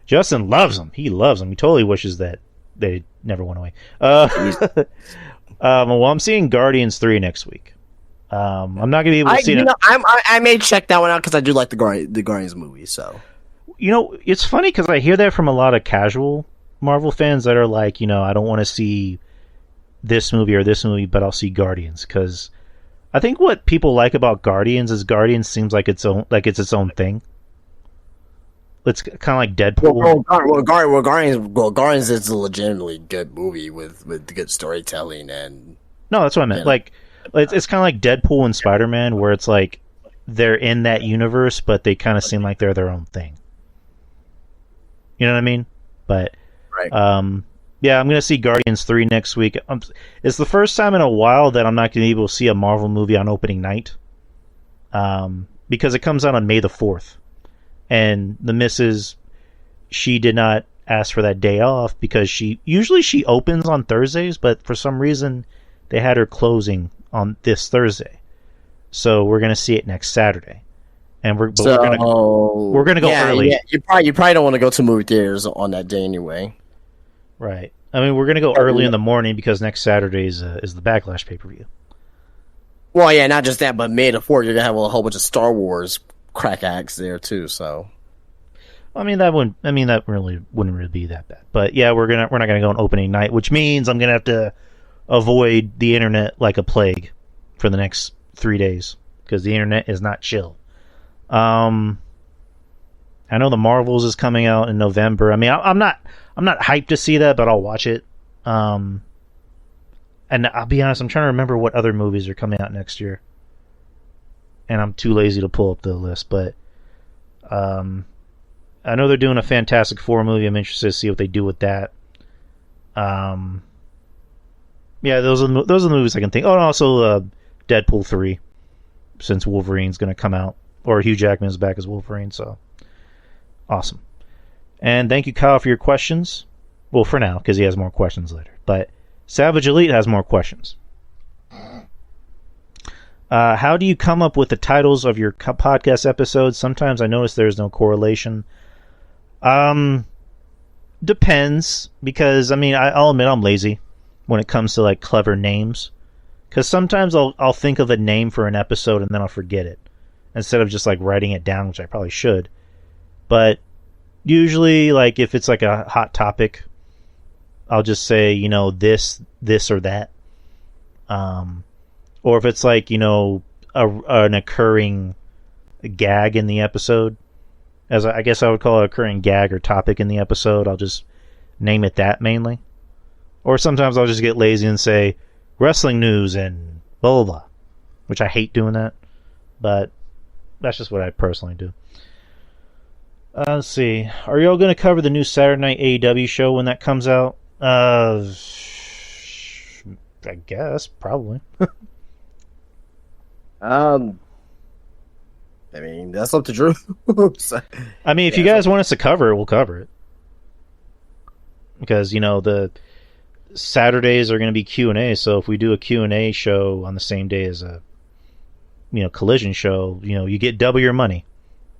Justin loves them. He loves them. He totally wishes that they never went away. Well, I'm seeing Guardians 3 next week. I'm not going to be able to see it. I may check that one out because I do like the Guardians movies. So It's funny because I hear that from a lot of casual Marvel fans that are like, I don't want to see this movie or this movie, but I'll see Guardians, because I think what people like about Guardians is Guardians seems like it's its own thing. It's kind of like Deadpool. Guardians is a legitimately good movie with good storytelling and. No, that's what I meant. Yeah. Like, it's kind of like Deadpool and Spider-Man, where it's like they're in that universe, but they kind of seem like they're their own thing. You know what I mean? But Right. yeah, I'm gonna see Guardians 3 next week. It's the first time in a while that I'm not gonna be able to see a Marvel movie on opening night. because it comes out on May the 4th. And the missus, she did not ask for that day off because she opens on Thursdays, but for some reason they had her closing on this Thursday. So we're going to see it next Saturday. And we're going to go early. Yeah, you probably don't want to go to movie theaters on that day anyway. Right. I mean, we're going to go early in the morning because next Saturday is the Backlash pay-per-view. Well, yeah, not just that, but May the 4th, you're going to have a whole bunch of Star Wars crack acts there, too, so... that wouldn't really be that bad. But yeah, we're not gonna go on opening night, which means I'm gonna have to avoid the internet like a plague for the next 3 days because the internet is not chill. I know the Marvels is coming out in November. I mean, I'm not hyped to see that, but I'll watch it. And I'll be honest, I'm trying to remember what other movies are coming out next year, and I'm too lazy to pull up the list. But I know they're doing a Fantastic Four movie. I'm interested to see what they do with that. Yeah, those are the movies I can think. Oh, and also Deadpool 3, since Wolverine's going to come out, or Hugh Jackman's back as Wolverine. So awesome. And thank you, Kyle, for your questions. Well, for now, because he has more questions later. But Savage Elite has more questions. How do you come up with the titles of your podcast episodes? Sometimes I notice there's no correlation. Depends, because I mean, I'll admit I'm lazy when it comes to like clever names, because sometimes I'll think of a name for an episode and then I'll forget it instead of just like writing it down, which I probably should. But usually, like if it's like a hot topic, I'll just say, this or that. Or if it's like, an occurring gag in the episode, as I guess I would call it, occurring gag or topic in the episode, I'll just name it that mainly. Or sometimes I'll just get lazy and say wrestling news and blah, blah, blah, which I hate doing that, but that's just what I personally do. Let's see. Are y'all going to cover the new Saturday Night AEW show when that comes out? I guess, probably. I mean, that's up to Drew. I mean, if you guys want us to cover it, we'll cover it. Because, the Saturdays are going to be Q&A, so if we do a Q&A show on the same day as a, Collision show, you get double your money.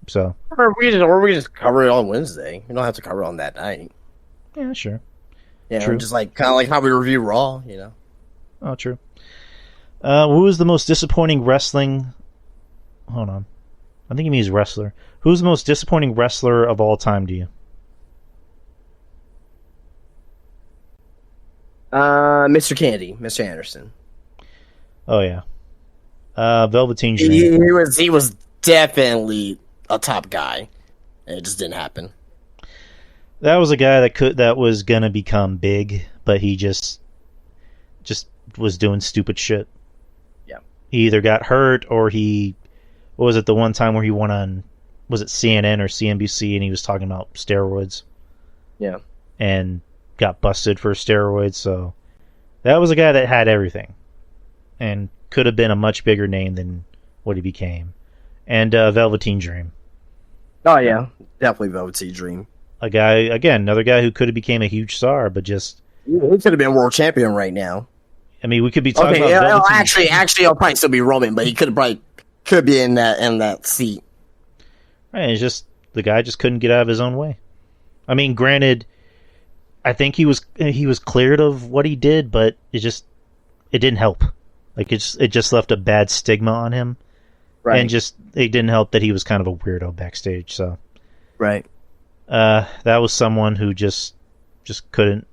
So. Or we just cover it on Wednesday. You don't have to cover it on that night. Yeah, sure. Yeah, true. Just kind of like how we review Raw, Oh, true. Who is the most disappointing wrestling... Hold on. I think he means wrestler. Who's the most disappointing wrestler of all time to you? Mr. Kennedy, Mr. Anderson. Oh, yeah. Velveteen Dream. He was definitely a top guy. And it just didn't happen. That was a guy that was gonna become big, but he just was doing stupid shit. Yeah. He either got hurt or what was it, the one time where he went on, was it CNN or CNBC, and he was talking about steroids? Yeah. And got busted for steroids, so that was a guy that had everything. And could have been a much bigger name than what he became. And Velveteen Dream. Oh, yeah. Definitely Velveteen Dream. Another guy who could have became a huge star, but just... He could have been world champion right now. I mean, we could be talking about Velveteen. Actually, he'll probably still be Roman, but he could be in that seat. Right, it's just the guy just couldn't get out of his own way. I mean, granted, I think he was cleared of what he did, but it didn't help. Like it just left a bad stigma on him, right? And it didn't help that he was kind of a weirdo backstage. So, right, that was someone who just couldn't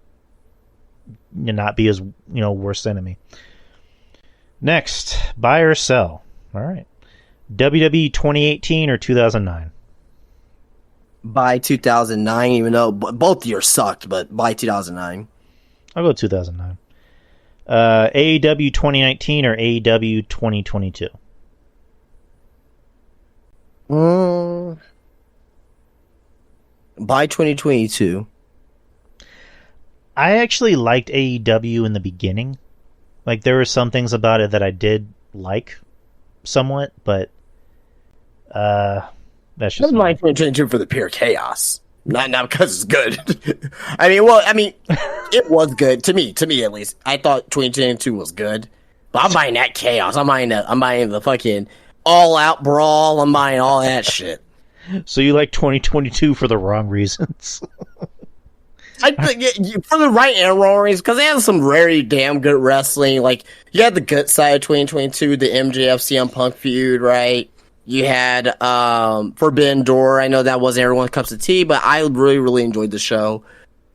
not be his worst enemy. Next, buy or sell. All right. WWE 2018 or 2009? By 2009, even though both years sucked, but by 2009. I'll go 2009. AEW 2019 or AEW 2022? By 2022. I actually liked AEW in the beginning. Like, there were some things about it that I did like somewhat, but That's I just like 2022 for the pure chaos. Not because it's good. I mean, it was good to me at least. I thought 2022 was good, but I'm buying that chaos. I'm buying the fucking all out brawl. I'm buying all that shit. So you like 2022 for the wrong reasons. I think for the right and wrong reasons, because they had some very damn good wrestling. Like, you had the good side of 2022, the MJF CM Punk feud, right? You had Forbidden Door. I know that wasn't everyone's cup of tea, but I really, really enjoyed the show.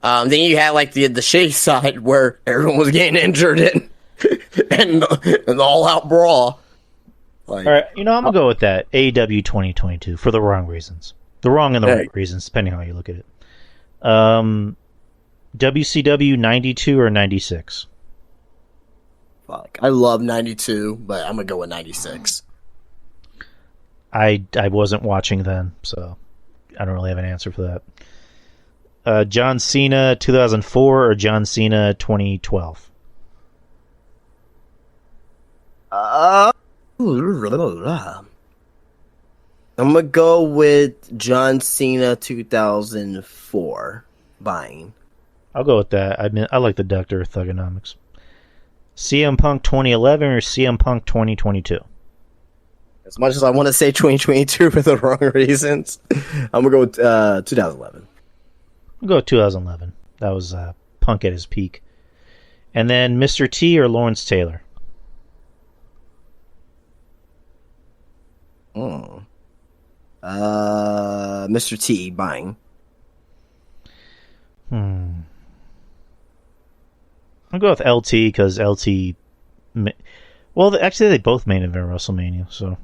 Then you had like the shitty side where everyone was getting injured and the all out brawl. Like, All right, I'm gonna go with that. AEW 2022 for the wrong reasons, the wrong and the right reasons, depending on how you look at it. WCW 92 or 96? fuck, I love 92, but I'm gonna go with 96. I wasn't watching then, so I don't really have an answer for that. John Cena 2004 or John Cena 2012? I'm gonna go with John Cena 2004 buying. I'll go with that. I like the Doctor of Thugonomics. CM Punk 2011 or CM Punk 2022? As much as I want to say 2022 for the wrong reasons, I'm gonna go with 2011. I'll go with 2011. That was Punk at his peak. And then Mr. T or Lawrence Taylor? Mr. T buying. I'll go with LT because LT. Well, actually, they both main event WrestleMania, so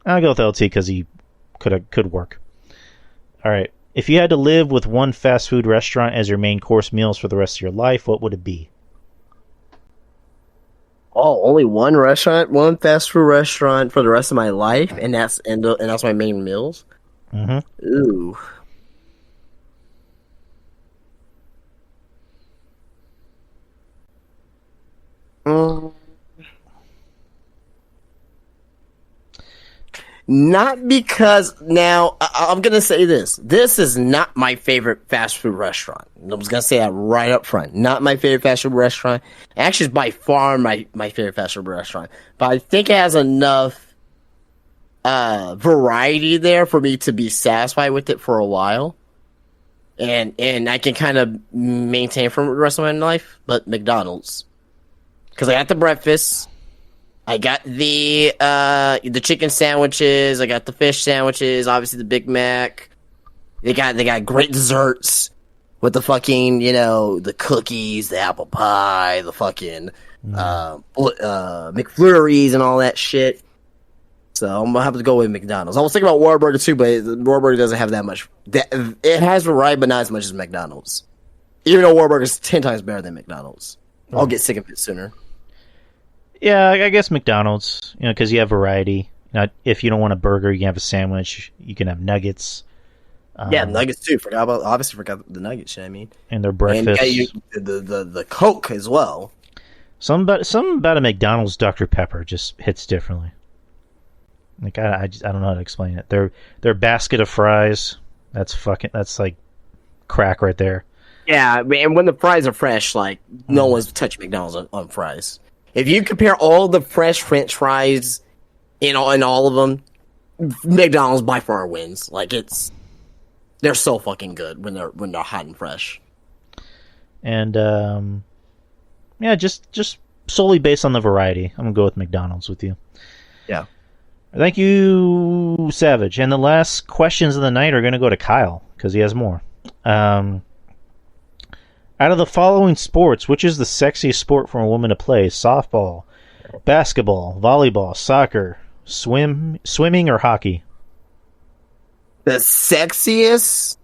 I'll go with LT because he could work. All right, if you had to live with one fast food restaurant as your main course meals for the rest of your life, what would it be? Oh, only one restaurant, one fast food restaurant for the rest of my life, and that's my main meals. Mm-hmm. Ooh. Not because now I'm gonna say this. This is not my favorite fast food restaurant. I was gonna say that right up front. Not my favorite fast food restaurant. Actually, it's by far my favorite fast food restaurant. But I think it has enough variety there for me to be satisfied with it for a while, and I can kind of maintain for the rest of my life. But McDonald's, because I got the breakfast. I got the chicken sandwiches. I got the fish sandwiches. Obviously, the Big Mac. They got great desserts with the fucking the cookies, the apple pie, the fucking McFlurries and all that shit. So I'm gonna have to go with McDonald's. I was thinking about Whataburger too, but Whataburger doesn't have that much. It has variety, but not as much as McDonald's. Even though Whataburger is 10 times better than McDonald's, I'll get sick of it sooner. Yeah, I guess McDonald's, because you have variety. If you don't want a burger, you can have a sandwich. You can have nuggets. Yeah, nuggets too. Forgot the nuggets. I mean, and their breakfast. And the Coke as well. Something about a McDonald's Dr. Pepper just hits differently. Like I don't know how to explain it. Their basket of fries. That's like crack right there. Yeah, and when the fries are fresh, like no one's touching McDonald's on fries. If you compare all the fresh French fries in all of them, McDonald's by far wins. Like they're so fucking good when they're hot and fresh. And yeah, just solely based on the variety, I'm gonna go with McDonald's with you. Yeah. Thank you, Savage. And the last questions of the night are gonna go to Kyle because he has more. Out of the following sports, which is the sexiest sport for a woman to play? Softball, basketball, volleyball, soccer, swimming, or hockey? The sexiest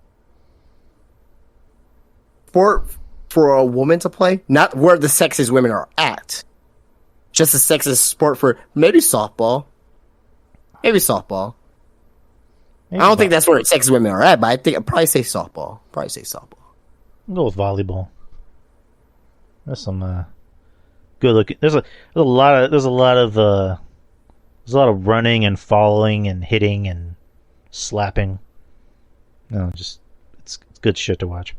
sport for a woman to play? Not where the sexiest women are at. Just the sexiest sport for maybe softball. Maybe softball. I don't think that's where sexiest women are at, but I think I'd probably say softball. I'll go with volleyball. There's some good looking. There's a lot of There's a lot of running and falling and hitting and slapping. No, just it's good shit to watch.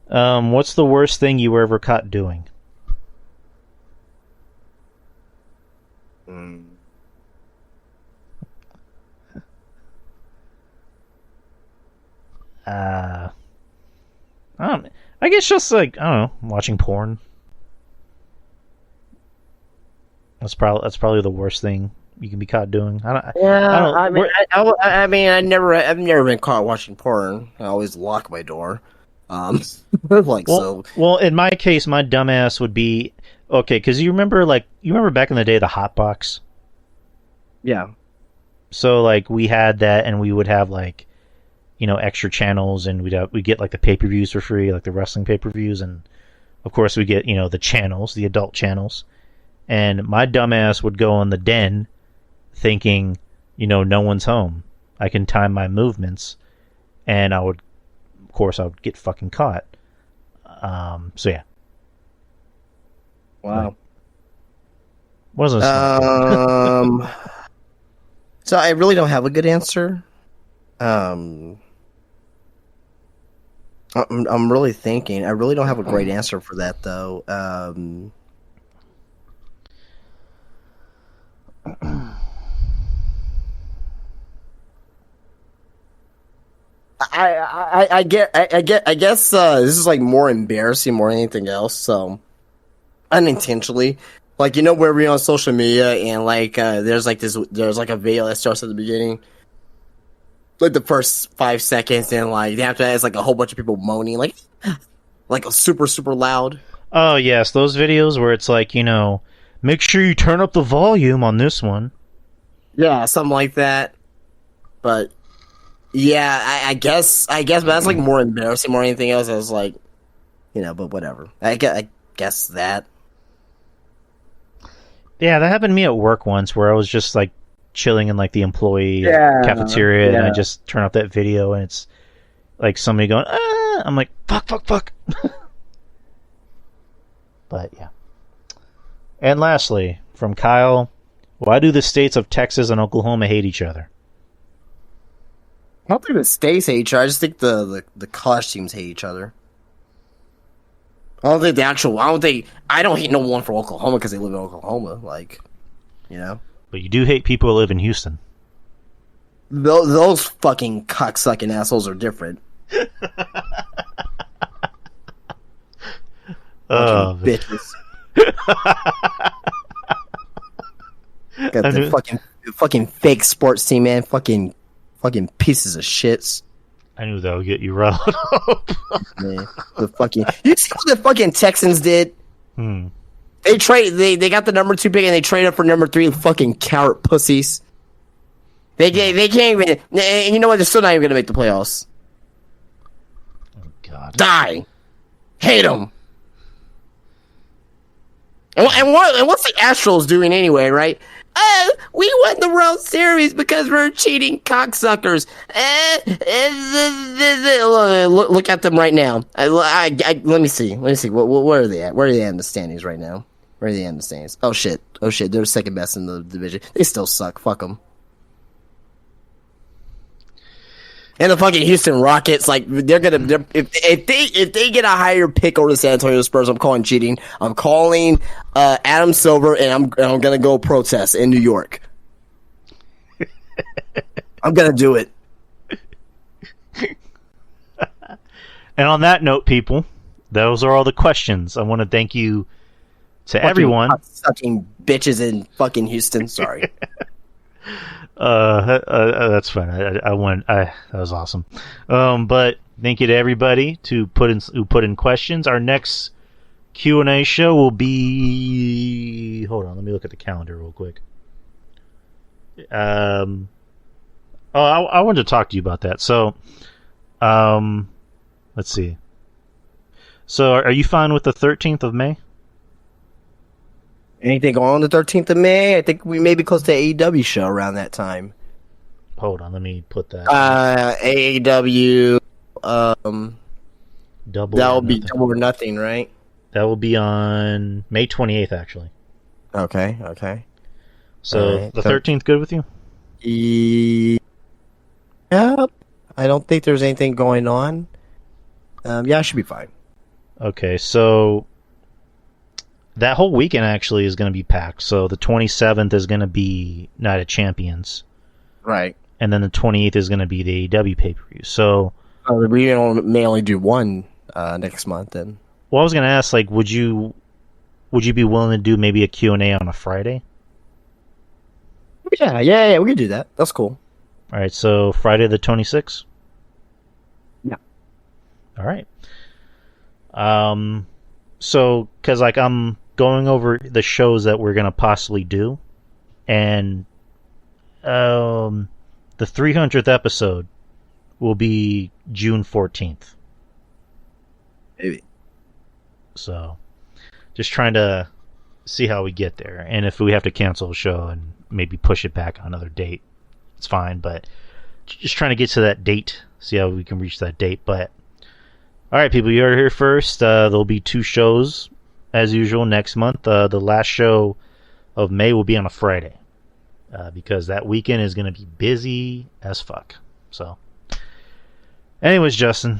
What's the worst thing you were ever caught doing? I guess just like, I don't know, watching porn. That's probably the worst thing you can be caught doing. I've never been caught watching porn. I always lock my door. Well, in my case, my dumbass would be okay because you remember back in the day the hot box. Yeah. So like we had that, and we would have like, extra channels, and we'd get like the pay-per-views for free, like the wrestling pay-per-views, and of course we get the channels, the adult channels. And my dumbass would go in the den thinking, no one's home. I can time my movements, and I would get fucking caught. So yeah. Wow. Wasn't So I really don't have a good answer. I'm really thinking. I really don't have a great answer for that though. I guess this is like more embarrassing more than anything else. So unintentionally, like where we're on social media and like there's like a video that starts at the beginning, like the first 5 seconds, and like after that it's like a whole bunch of people moaning like a super loud. Oh yes, those videos where it's like make sure you turn up the volume on this one. Yeah, something like that. But yeah, I guess, but that's like more embarrassing more than anything else. I was like, but whatever. I guess that. Yeah, that happened to me at work once, where I was just like chilling in like the employee cafeteria, and I just turn up that video, and it's like somebody going, ah! I'm like, fuck. But yeah. And lastly, from Kyle, why do the states of Texas and Oklahoma hate each other? I don't think the states hate each other. I just think the college teams hate each other. I don't think I don't hate no one from Oklahoma because they live in Oklahoma. Like, But you do hate people who live in Houston. Those fucking cocksucking assholes are different. Bitches. Got the fucking fake sports team, man. Fucking pieces of shits. I knew that would get you riled up. Man, you see what the fucking Texans did? They got the number 2 pick and they traded for number 3. Fucking coward pussies. They can't even. And you know what? They're still not even gonna make the playoffs. Oh God. Die. Hate them. And what's the Astros doing anyway, right? We won the World Series because we're cheating cocksuckers. Look at them right now. Let me see. Where are they at? Where are they at in the standings right now? Where are they at in the standings? Oh shit. They're second best in the division. They still suck. Fuck them. And the fucking Houston Rockets, like if they get a higher pick over the San Antonio Spurs, I'm calling cheating. I'm calling Adam Silver, and I'm gonna go protest in New York. I'm gonna do it. And on that note, people, those are all the questions. I want to thank you to everyone. Sucking bitches in fucking Houston. Sorry. That's fine. That was awesome. But thank you to everybody who put in questions. Our next Q&A show will be. Hold on, let me look at the calendar real quick. I wanted to talk to you about that. So, let's see. So, are you fine with the 13th of May? Anything on the 13th of May? I think we may be close to AEW show around that time. Hold on, let me put that. AEW. Double. That will be Double or Nothing, right? That will be on May 28th, actually. Okay. So Alright, the so- 13th good with you? Yep. I don't think there's anything going on. Yeah, I should be fine. Okay, so that whole weekend actually is going to be packed. So the 27th is going to be Night of Champions, Right. and then the 28th is going to be the AEW pay-per-view. So, We may only do one next month then. well, I was going to ask, like, would you be willing to do maybe a Q&A on a Friday? Yeah, we can do that. That's cool. All right, so Friday the 26th? Yeah. All right. So, because, like, I'm going over the shows that we're going to possibly do, and the 300th episode will be June 14th. Maybe. So, just trying to see how we get there, and if we have to cancel a show and maybe push it back on another date, it's fine, but just trying to get to that date, see how we can reach that date. But alright, people, you heard it here first. There'll be 2 shows as usual next month. The last show of May will be on a Friday, because that weekend is going to be busy as fuck. So anyways, Justin,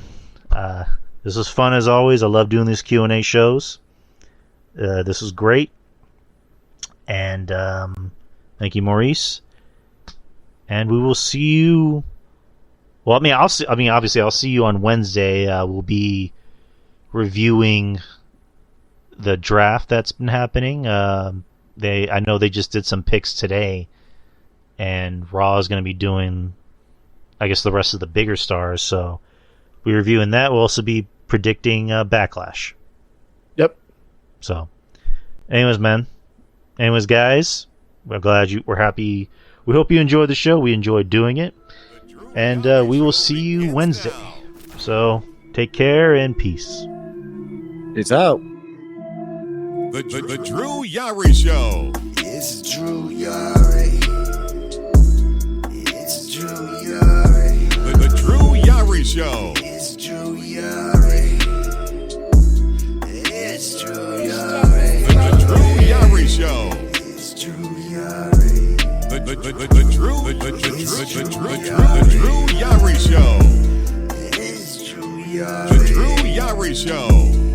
this was fun as always. I love doing these Q&A shows. This was great, and thank you, Maurice. And we will see you. Well, obviously, I'll see you on Wednesday. We'll be reviewing the draft that's been happening. I know they just did some picks today, and Raw is going to be doing, I guess, the rest of the bigger stars. So we're reviewing that. We'll also be predicting Backlash. Yep. So, anyways, guys, we're happy. We hope you enjoyed the show. We enjoyed doing it. And we will see you Wednesday. So, take care and peace. Peace out. The Drew Yari Show. It's Drew Yari. It's Drew Yari. The Drew Yari Show. It's Drew Yari. It's Drew Yari. The Drew Yari Show. It's Drew Yari. The Drew Yari Show. It's Drew Yari. The Drew Yari Show.